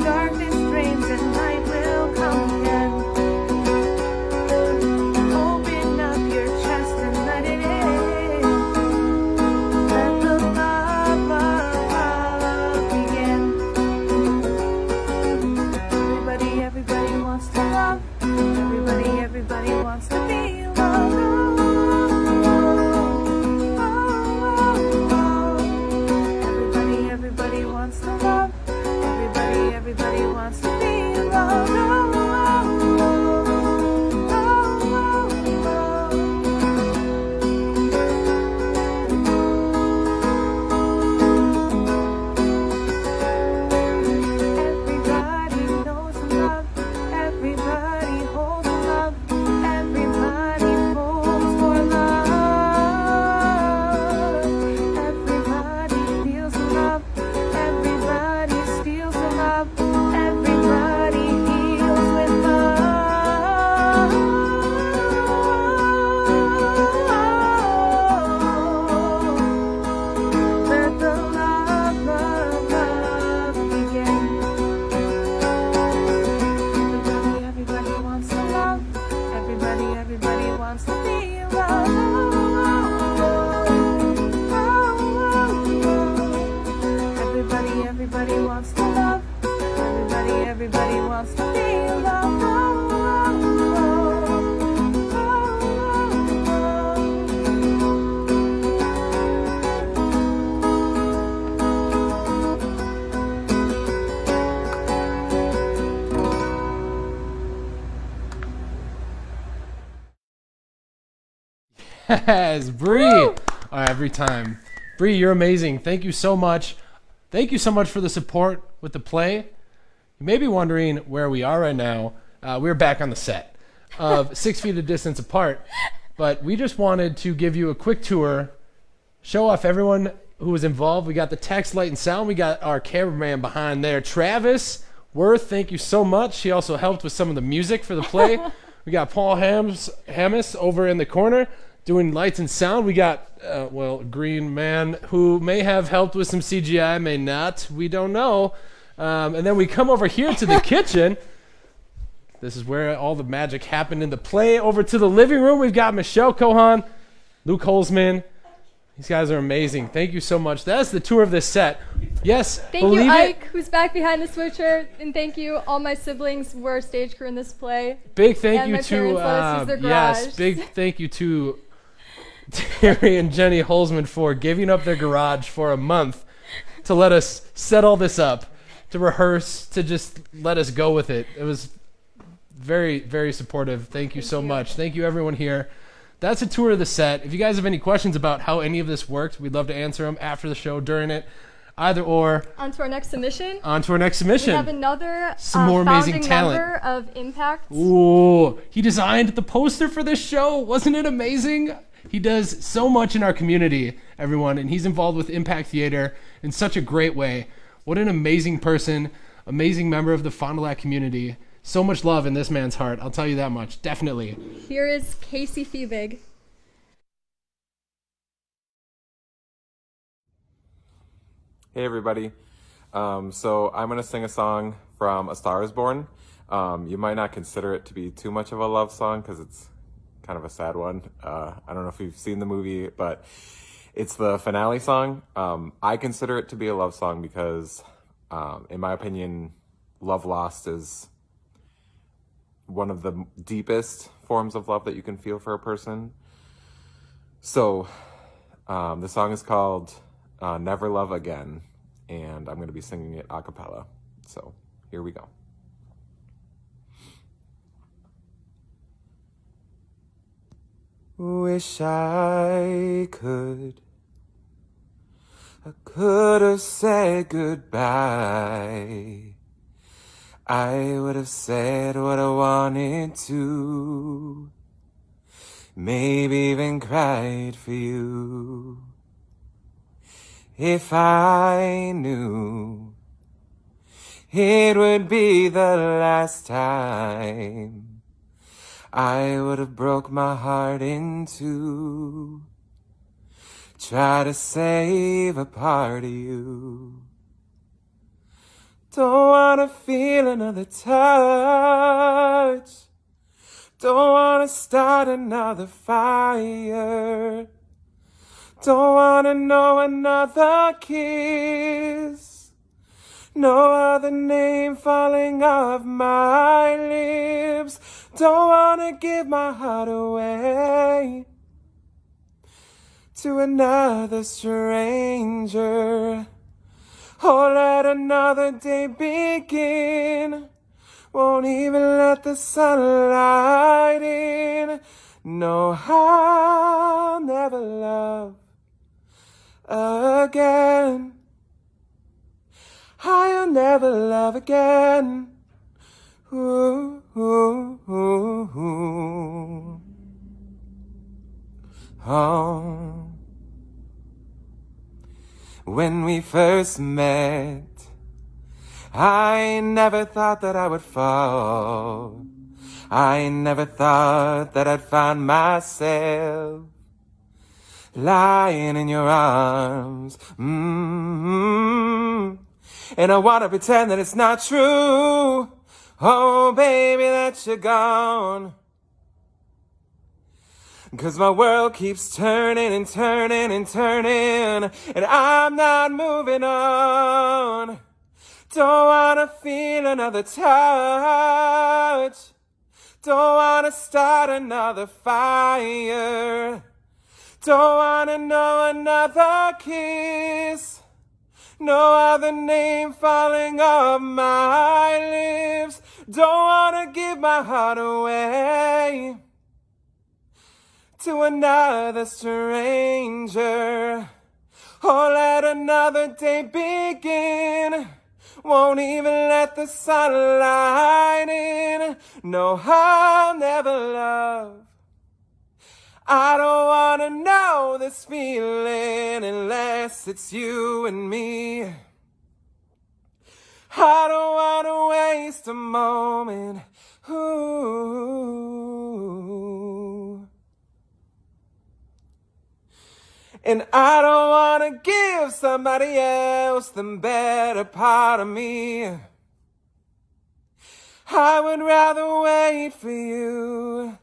Darkness drains and night will come again. Open up your chest and let it in. Let the love, love begin. Everybody wants to love. Everybody wants to be loved. Everybody wants to love. Everybody wants to be loved. Everybody knows love. Everybody holds love. Everybody falls for love. Everybody feels love. Everybody steals the love. Everybody heals with love. Let the love, love, love begin. Everybody wants to love. Everybody wants to be loved. Everybody wants to love. Everybody wants to be loved. Yes, Bree. Every time. Bree, you're amazing. Thank you so much. Thank you so much for the support with the play. You may be wondering where we are right now. We're back on the set of 6 feet of distance apart, but we just wanted to give you a quick tour, show off everyone who was involved. We got the text, light, and sound. We got our cameraman behind there, Travis Worth. Thank you so much. He also helped with some of the music for the play. We got Paul Hammis over in the corner doing lights and sound. We got, Green Man, who may have helped with some CGI, may not. We don't know. And then we come over here to the kitchen. This is where all the magic happened in the play. Over to the living room, we've got Michelle Cohan, Luke Holzmann. These guys are amazing. Thank you so much. That's the tour of this set. Yes, Thank you, Ike, who's back behind the switcher, and thank you. All my siblings were stage crew in this play. Big thank and you my to parents let us use their garage. big thank you to Terry and Jenny Holzmann for giving up their garage for a month to let us set all this up, to rehearse, to just let us go with it. It was very, very supportive. Thank you so much. Thank you, everyone here. That's a tour of the set. If you guys have any questions about how any of this worked, we'd love to answer them after the show, during it, either or. On to our next submission. We have another some more amazing talent. member of Impact. Ooh, he designed the poster for this show. Wasn't it amazing? He does so much in our community, everyone, and he's involved with Impact Theater in such a great way. What an amazing person, amazing member of the Fond du Lac community. So much love in this man's heart, I'll tell you that much, definitely. Here is Casey Fiebig. Hey everybody. So I'm going to sing a song from A Star Is Born. You might not consider it to be too much of a love song because it's kind of a sad one. I don't know if you've seen the movie, but it's the finale song. I consider it to be a love song because, in my opinion, love lost is one of the deepest forms of love that you can feel for a person. So the song is called Never Love Again, and I'm going to be singing it a cappella. So here we go. Wish I could have said goodbye. I would have said what I wanted to, maybe even cried for you. If I knew it would be the last time, I would have broke my heart in two. Try to save a part of you. Don't wanna feel another touch. Don't wanna start another fire. Don't wanna know another kiss. No other name falling off my lips. Don't wanna give my heart away to another stranger. Oh, let another day begin. Won't even let the sunlight in. No, I'll never love again. I'll never love again. Ooh, ooh, ooh, ooh. Oh. When we first met, I never thought that I would fall. I never thought that I'd find myself lying in your arms. And I wanna pretend that it's not true. Oh, baby, that you're gone. 'Cause my world keeps turning and turning and turning, and I'm not moving on. Don't wanna feel another touch. Don't wanna start another fire. Don't wanna know another kiss. No other name falling off my lips. Don't wanna give my heart away to another stranger. Oh, let another day begin. Won't even let the sunlight in. No, I'll never love. I don't wanna know this feeling unless it's you and me. I don't wanna waste a moment. Ooh. And I don't wanna give somebody else the better part of me. I would rather wait for you.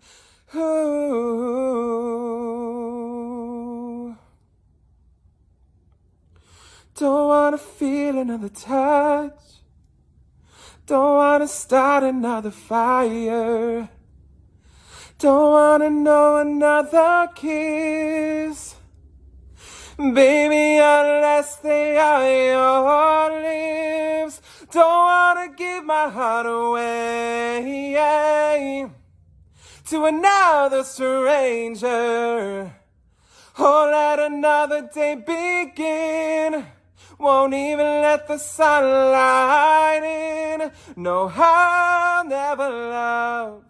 Ooh. Don't wanna feel another touch. Don't wanna start another fire. Don't wanna know another kiss. Baby, unless they are your lips. Don't wanna give my heart away to another stranger. Oh, let another day begin. Won't even let the sunlight in. No, I'll never love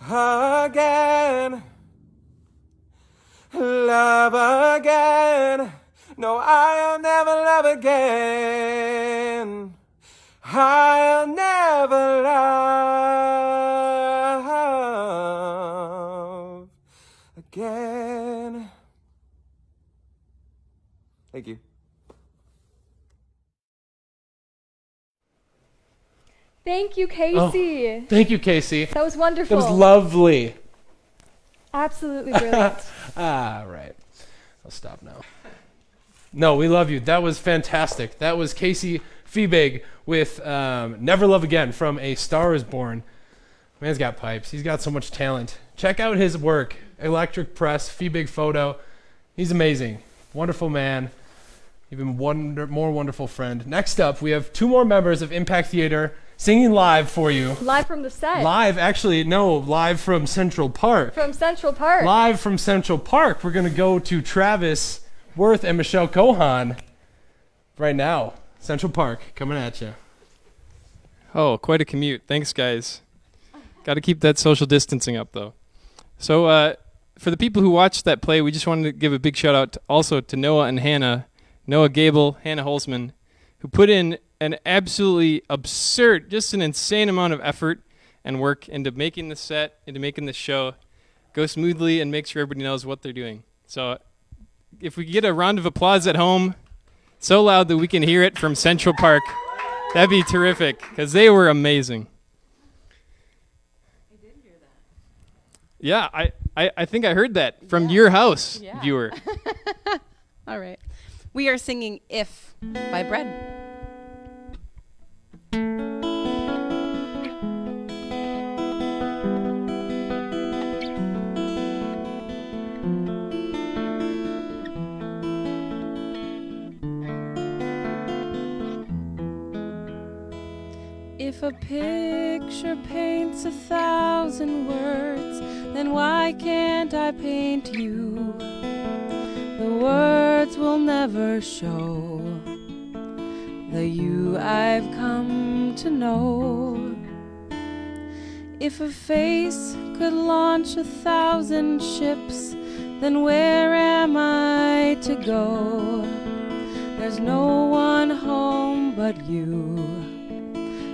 again. Love again. No, I'll never love again. I'll never love again. Thank you. Thank you, Casey. Oh, thank you, Casey. That was wonderful. That was lovely. Absolutely brilliant. Right. I'll stop now. No, we love you. That was fantastic. That was Casey Feebig with Never Love Again from A Star Is Born. Man's got pipes. He's got so much talent. Check out his work. Electric Press, Feebig Photo. He's amazing. Wonderful man. Even more wonderful friend. Next up, we have two more members of Impact Theater singing live for you. Live from the set. Live from Central Park. From Central Park. Live from Central Park. We're going to go to Travis Worth and Michelle Cohan right now. Central Park, coming at you. Oh, quite a commute. Thanks, guys. Got to keep that social distancing up, though. So for the people who watched that play, we just wanted to give a big shout out also to Noah and Hannah Noah Goebel, Hannah Holzmann, who put in an absolutely absurd, just an insane amount of effort and work into making the set, into making the show go smoothly and make sure everybody knows what they're doing. So if we get a round of applause at home, so loud that we can hear it from Central Park, that'd be terrific, because they were amazing. I did hear that. Yeah, I think I heard that from your house, viewer. All right. We are singing If by Bread. If a picture paints 1,000 words, then why can't I paint you? The words will never show the you I've come to know. If a face could launch 1,000 ships, then where am I to go? There's no one home but you.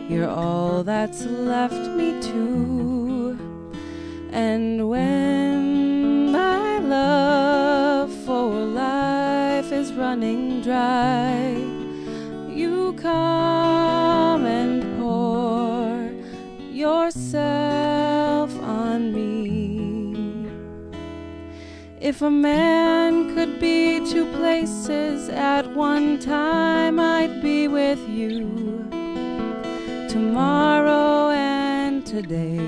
You're all that's left me to. And when my love for life is running dry, you come and pour yourself on me. If a man could be 2 places at one time, I'd be with you tomorrow and today,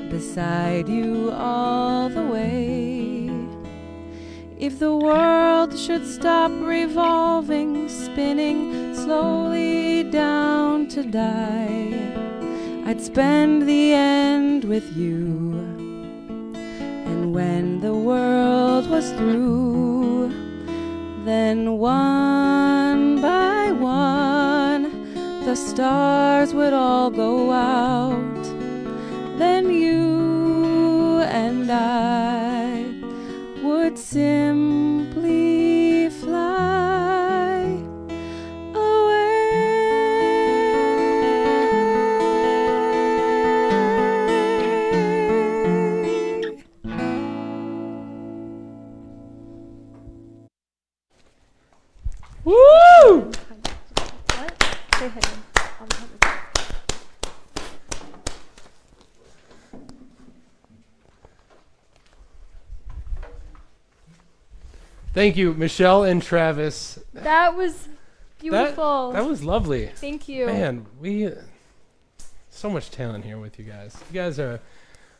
beside you all the way. If the world should stop revolving, spinning slowly down to die, I'd spend the end with you. And when the world was through, then one by one the stars would all go out. Then you and I would simply fly away. Woo! What? Say hi. Thank you, Michelle and Travis. That was beautiful. That was lovely. Thank you. Man, so much talent here with you guys. You guys are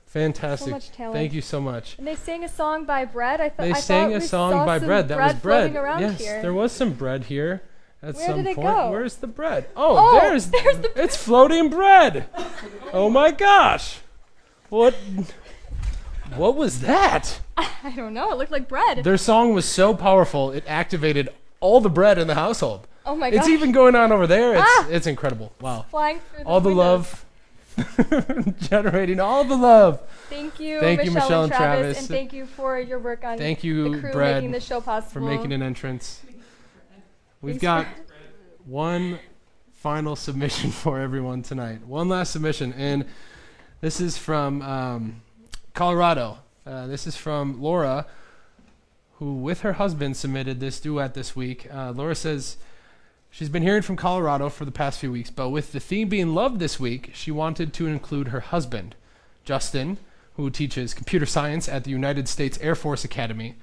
fantastic. So much talent. Thank you so much. And they sang a song by Bread. They sang a song by Bread. That was bread. Around Yes, here. there was some bread here at Where some did it point. go? Where's the bread? Oh, there's the bread. It's floating bread. Oh my gosh. What was that? I don't know. It looked like bread. Their song was so powerful, it activated all the bread in the household. Oh my It's gosh. even going on over there. It's incredible. Wow. Flying through all the windows. love. Generating all the love. Thank you, Michelle and and Travis. and thank you for your work on Thank you, the crew Brad, making this show possible. for making an entrance. We've Thanks got one final submission for everyone tonight. One last submission, and this is from Colorado. This is from Laura, who with her husband submitted this duet this week. Laura says she's been hearing from Colorado for the past few weeks, but with the theme being love this week, she wanted to include her husband, Justin, who teaches computer science at the United States Air Force Academy.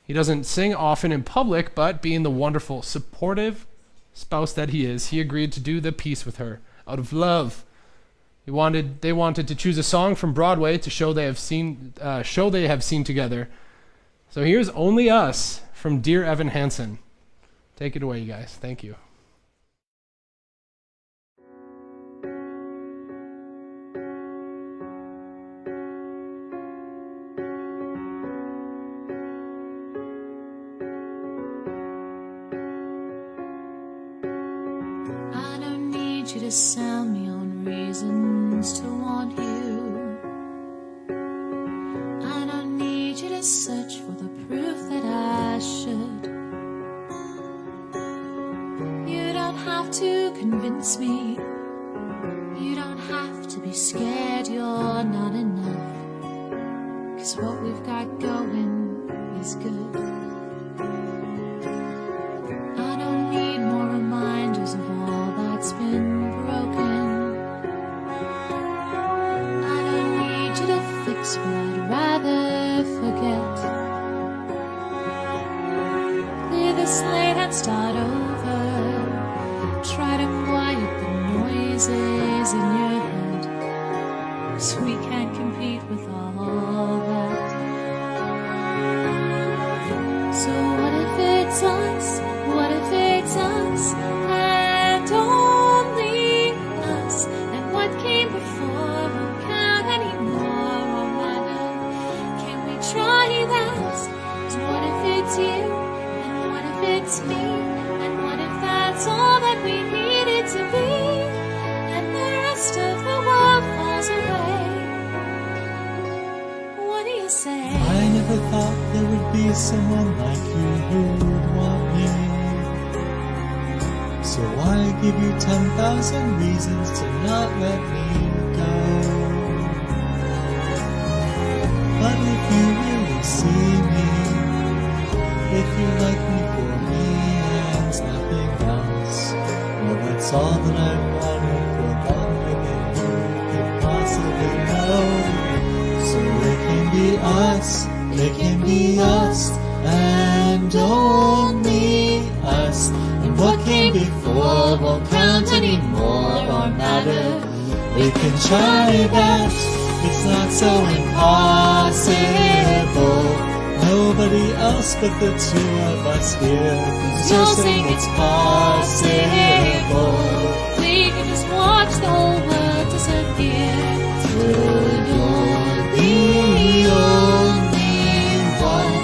He doesn't sing often in public, but being the wonderful, supportive spouse that he is, he agreed to do the piece with her out of love. They wanted to choose a song from Broadway to show they have seen together. So here's Only Us from Dear Evan Hansen. Take it away, you guys. Thank you. I don't need you to sell me on reasons to want you. I don't need you to search for the proof that I should. to convince me you don't have to be scared you're not enough. 'Cause what we've got going is good. I don't need more reminders of all that's been broken. I don't need you to fix what I'd rather forget. Clear the slate and start over. Try to quiet the noises in your head. 'Cause we can't compete with all that. So what if it's us? What if it's us? And only us. And what came before won't count anymore, won't matter. Can we try that? 'Cause what if it's you? And what if it's me? And what if that's all that we needed to be? And the rest of the world falls away. What do you say? I never thought there would be someone like you who'd want me. So I give you 10,000 reasons to not let me go. But if you really see me, if you like me for me and nothing else, well, that's all that I wanted for longer than you could possibly know. So it can be us, it can be us, and only us. And what came before won't count anymore or matter. We can try that, it's not so impossible. Nobody else but the two of us here. 'Cause you're saying it's possible. We can just watch the whole world disappear. Till you're the only one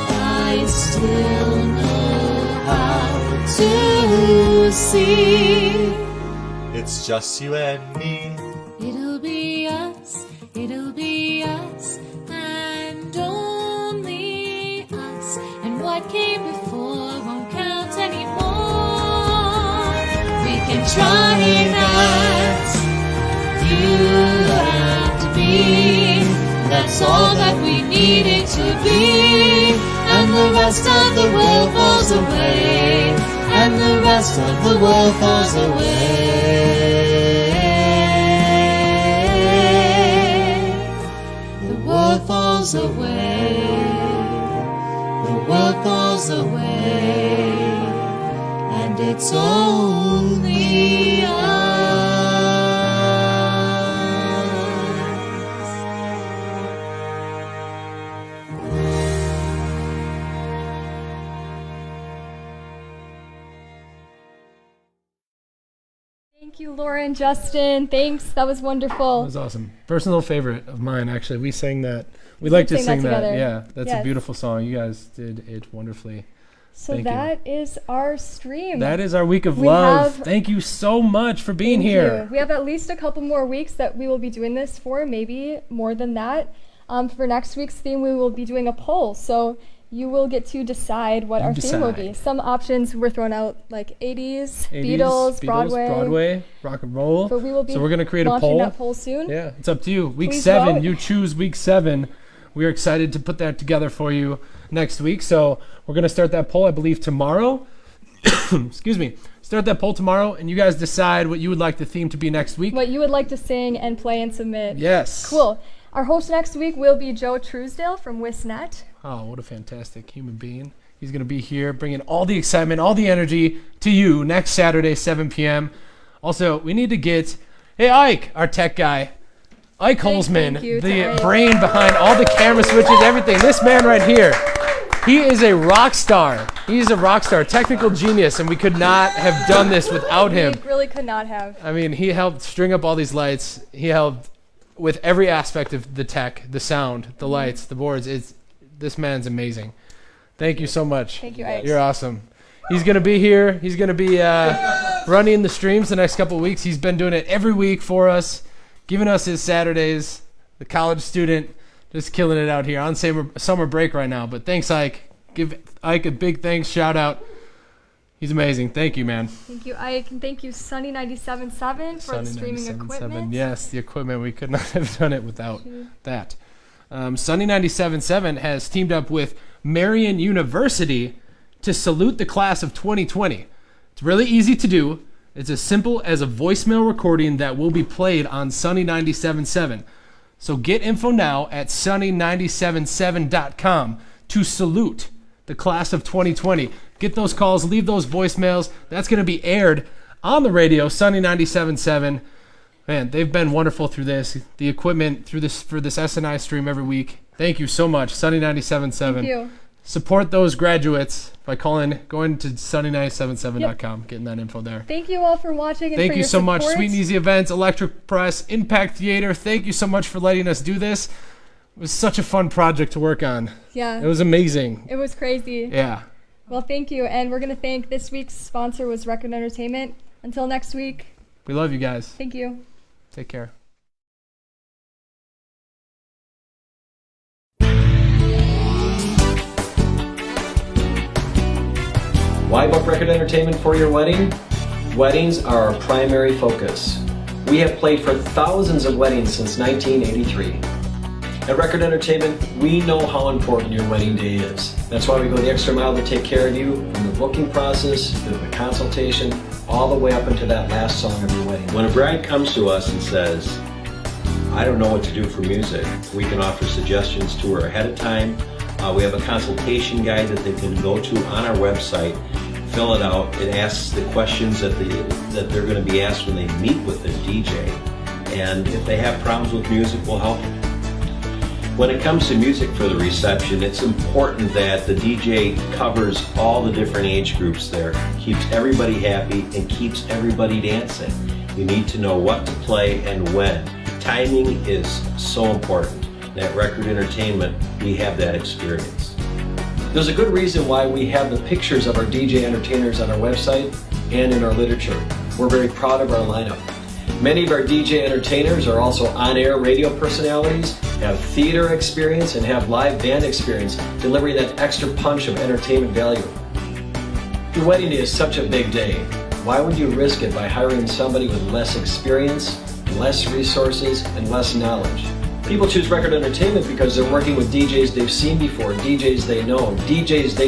I still know how to see. It's just you and me. it'll be us, and only us. And what came before won't count anymore. We can try that, you and me. That's all that we needed to be. And the rest of the world falls away. And the rest of the world falls away. The world falls away. The world falls away. And it's only us. Thank you, Lauren, Justin. Thanks. That was wonderful. That was awesome. Personal favorite of mine, actually. We sang that. We did like to sing sing that that. together. Yeah, that's Yes. a beautiful song. You guys did it wonderfully. So Thank you. that is our stream. That is our week of We love. have- Thank you so much for being Thank here. you. We have at least a couple more weeks that we will be doing this for, maybe more than that. For next week's theme, we will be doing a poll. So you will get to decide what our theme will be. Decide. Some options were thrown out, like 80s, Beatles, Broadway. rock and roll. But we will be So we're going to create a launching poll. that poll soon. Yeah, it's up to you. Week Please 7, vote. you choose week 7. We are excited to put that together for you next week. So we're going to start that poll, I believe, tomorrow. Excuse me. Start that poll tomorrow, and you guys decide what you would like the theme to be next week. What you would like to sing and play and submit. Yes. Cool. Our host next week will be Joe Truesdale from WISNet. Oh, what a fantastic human being. He's going to be here bringing all the excitement, all the energy to you next Saturday, 7 p.m. Also, we need to get, hey, Ike, our tech guy. Ike Holzmann, thank you to the Ike. brain behind all the camera switches, everything. This man right here, he is a rock star. He's a rock star, technical genius, and we could not have done this without him. We really could not have. I mean, he helped string up all these lights. He helped with every aspect of the tech, the sound, the lights, the boards. This man's amazing. Thank you so much. Thank you, Ike. You're awesome. He's going to be here. He's going to be running the streams the next couple of weeks. He's been doing it every week for us, giving us his Saturdays. The college student, just killing it out here on summer break right now. But thanks, Ike. Give Ike a big thanks, shout out. He's amazing. Thank you, man. Thank you, Ike, and thank you, Sunny 97.7 for the streaming equipment. Yes, the equipment. We could not have done it without that. Sunny 97.7 has teamed up with Marian University to salute the class of 2020. It's really easy to do. It's as simple as a voicemail recording that will be played on Sunny 97.7. So get info now at sunny977.com to salute the class of 2020. Get those calls, leave those voicemails. That's going to be aired on the radio, Sunny 97.7. Man, they've been wonderful through this. The equipment through this for this SNI stream every week. Thank you so much, Sunny 97.7. Thank you. Support those graduates by going to sunny977.com, getting that info there. Thank you all for watching and Thank for you your so much, support. Sweet and Easy Events, Electric Press, Impact Theater. Thank you so much for letting us do this. It was such a fun project to work on. Yeah. It was amazing. It was crazy. Yeah. Well, thank you. And we're going to thank this week's sponsor was Record Entertainment. Until next week. We love you guys. Thank you. Take care. Why book Record Entertainment for your wedding? Weddings are our primary focus. We have played for thousands of weddings since 1983. At Record Entertainment, we know how important your wedding day is. That's why we go the extra mile to take care of you from the booking process, to the consultation, all the way up into that last song of your wedding. When a bride comes to us and says, I don't know what to do for music, we can offer suggestions to her ahead of time. We have a consultation guide that they can go to on our website, fill it out. It asks the questions that they're going to be asked when they meet with the DJ. And if they have problems with music, we'll help them. When it comes to music for the reception, it's important that the DJ covers all the different age groups there, keeps everybody happy, and keeps everybody dancing. You need to know what to play and when. Timing is so important. At Record Entertainment, we have that experience. There's a good reason why we have the pictures of our DJ entertainers on our website and in our literature. We're very proud of our lineup. Many of our DJ entertainers are also on-air radio personalities, have theater experience, and have live band experience, delivering that extra punch of entertainment value. Your wedding day is such a big day. Why would you risk it by hiring somebody with less experience, less resources, and less knowledge? People choose Record Entertainment because they're working with DJs they've seen before, DJs they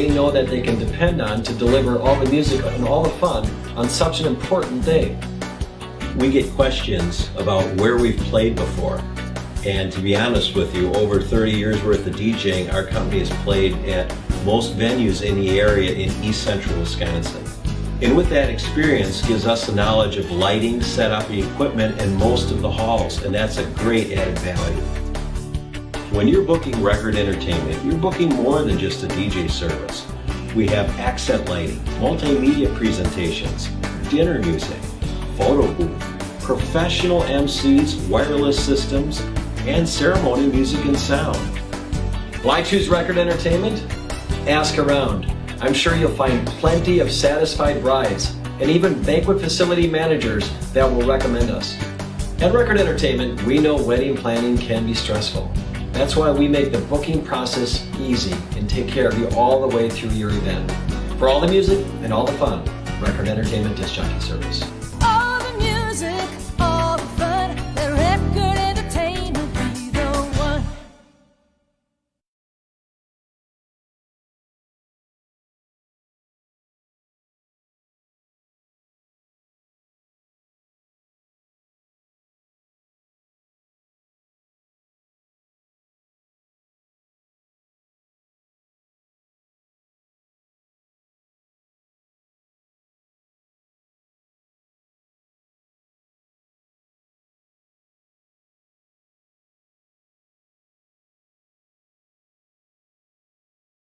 know that they can depend on to deliver all the music and all the fun on such an important day. We get questions about where we've played before. And to be honest with you, over 30 years worth of DJing, our company has played at most venues in the area in East Central Wisconsin. And with that experience gives us the knowledge of lighting, setup, equipment, and most of the halls, and that's a great added value. When you're booking Record Entertainment, you're booking more than just a DJ service. We have accent lighting, multimedia presentations, dinner music, photo booth, professional MCs, wireless systems, and ceremony music and sound. Why choose Record Entertainment? Ask around. I'm sure you'll find plenty of satisfied brides and even banquet facility managers that will recommend us. At Record Entertainment, we know wedding planning can be stressful. That's why we make the booking process easy and take care of you all the way through your event. For all the music and all the fun, Record Entertainment Disc Jockey Service.